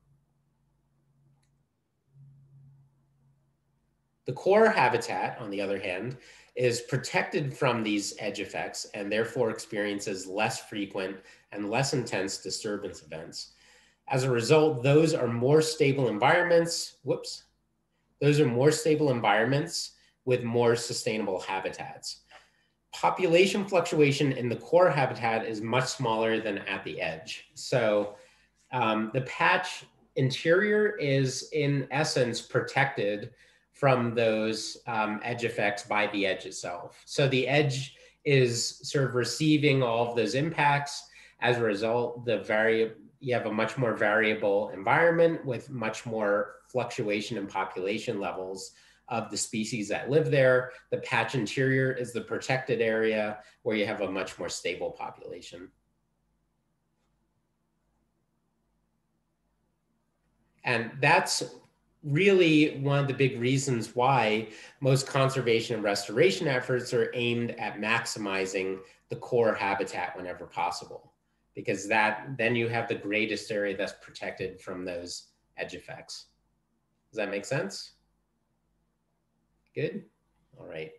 The core habitat, on the other hand, is protected from these edge effects and therefore experiences less frequent and less intense disturbance events. As a result, those are more stable environments. Those are more stable environments with more sustainable habitats. Population fluctuation in the core habitat is much smaller than at the edge. So the patch interior is in essence protected from those edge effects by the edge itself. So the edge is sort of receiving all of those impacts. As a result, you have a much more variable environment with much more fluctuation in population levels of the species that live there. The patch interior is the protected area where you have a much more stable population. And that's really one of the big reasons why most conservation and restoration efforts are aimed at maximizing the core habitat whenever possible, because then you have the greatest area that's protected from those edge effects. Does that make sense? Good? All right.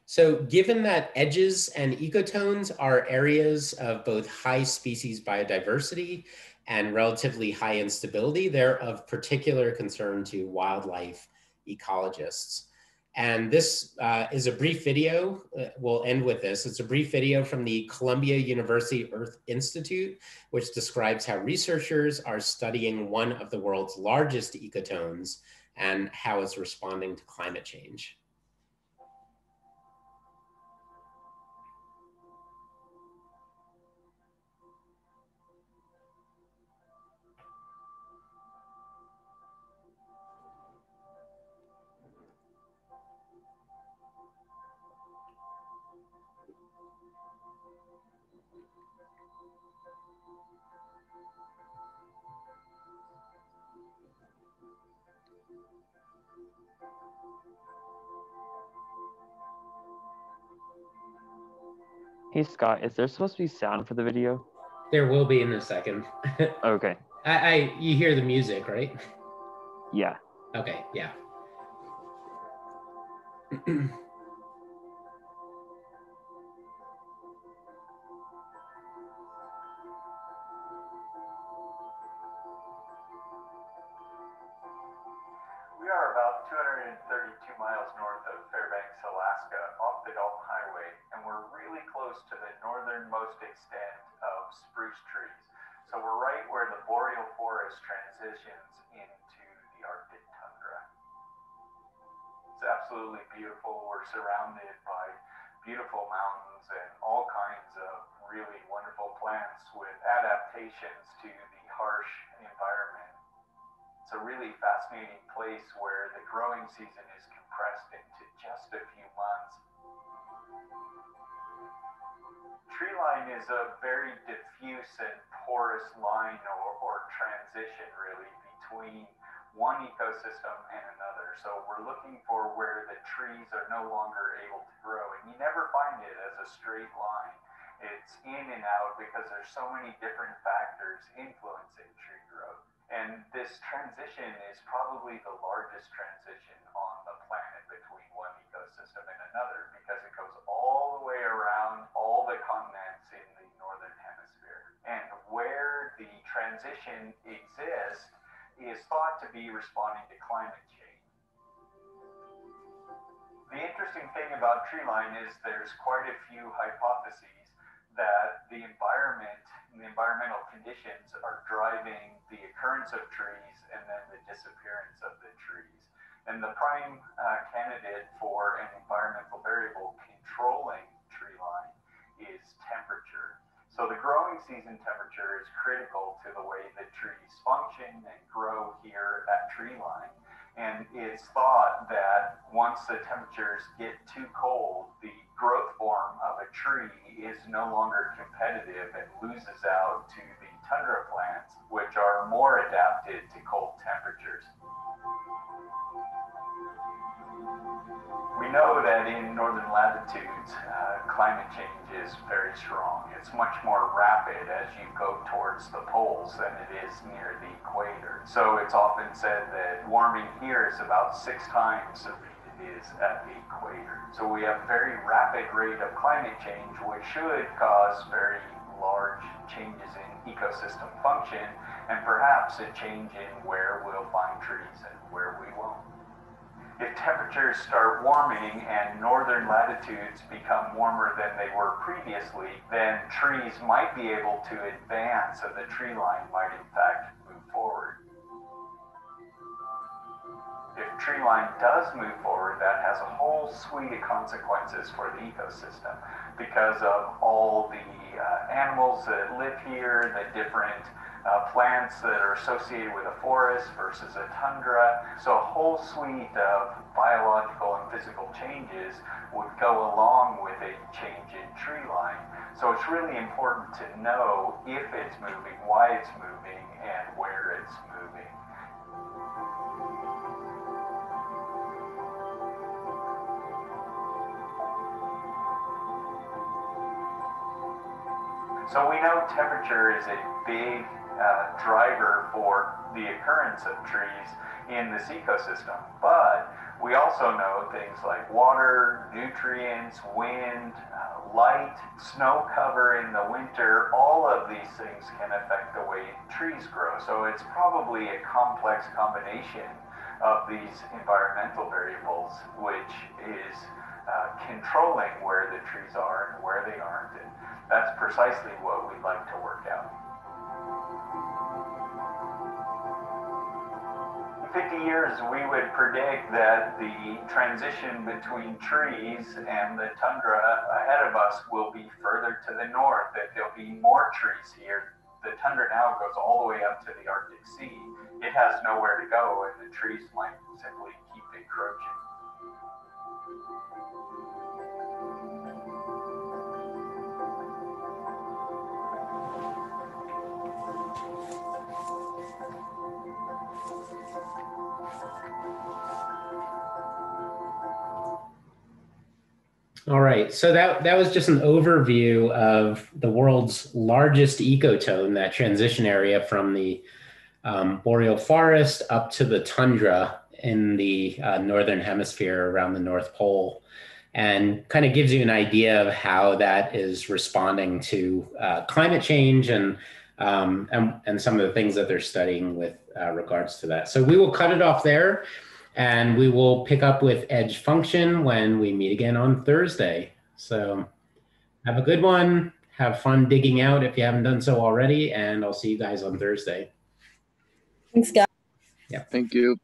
So given that edges and ecotones are areas of both high species biodiversity and relatively high instability, they're of particular concern to wildlife ecologists. And this is a brief video. We'll end with this. It's a brief video from the Columbia University Earth Institute, which describes how researchers are studying one of the world's largest ecotones and how it's responding to climate change. Hey Scott, is there supposed to be sound for the video? There will be in a second. Okay. You hear the music, right? Yeah. Okay, yeah. We are about 232 miles north of Fairbanks, Alaska, off the Dalton Highway, and we're really close to the northernmost extent of spruce trees. So we're right where the boreal forest transitions into the Arctic tundra. It's absolutely beautiful. We're surrounded by beautiful mountains and all kinds of really wonderful plants with adaptations to the harsh environment. It's a really fascinating place where the growing season is compressed into just a few months. Tree line is a very diffuse and porous line or transition really between one ecosystem and another. So we're looking for where the trees are no longer able to grow, and you never find it as a straight line. It's in and out because there's so many different factors influencing tree growth. And this transition is probably the largest transition on the planet between one ecosystem and another because it goes all the way around all the continents in the northern hemisphere. And where the transition exists is thought to be responding to climate change. The interesting thing about tree line is there's quite a few hypotheses that the environment and the environmental conditions are driving the occurrence of trees and then the disappearance of the trees. And the prime candidate for an environmental variable controlling tree line is temperature. So the growing season temperature is critical to the way the trees function and grow here at tree line. And it's thought that once the temperatures get too cold, the growth form of a tree is no longer competitive and loses out to the tundra plants, which are more adapted to cold temperatures. We know that in northern latitudes, climate change is very strong. It's much more rapid as you go towards the poles than it is near the equator. So it's often said that warming here is about 6 times the rate it is at the equator. So we have very rapid rate of climate change, which should cause very large changes in ecosystem function and perhaps a change in where we'll find trees and where we won't. If temperatures start warming and northern latitudes become warmer than they were previously, then trees might be able to advance and the tree line might in fact move forward. If tree line does move forward, that has a whole suite of consequences for the ecosystem because of all the animals that live here, the different plants that are associated with a forest versus a tundra. So a whole suite of biological and physical changes would go along with a change in tree line. So it's really important to know if it's moving, why it's moving, and where it's moving. So we know temperature is a big driver for the occurrence of trees in this ecosystem, but we also know things like water, nutrients, wind, light, snow cover in the winter. All of these things can affect the way trees grow. So it's probably a complex combination of these environmental variables, which is controlling where the trees are and where they aren't. And that's precisely what we'd like to work out. In 50 years, we would predict that the transition between trees and the tundra ahead of us will be further to the north, that there'll be more trees here. The tundra now goes all the way up to the Arctic Sea. It has nowhere to go, and the trees might simply keep encroaching. All right, so that was just an overview of the world's largest ecotone, that transition area from the boreal forest up to the tundra in the northern hemisphere around the North Pole, and kind of gives you an idea of how that is responding to climate change and some of the things that they're studying with regards to that. So we will cut it off there. And we will pick up with edge function when we meet again on Thursday. So have a good one. Have fun digging out if you haven't done so already. And I'll see you guys on Thursday. Thanks, guys. Yeah. Thank you.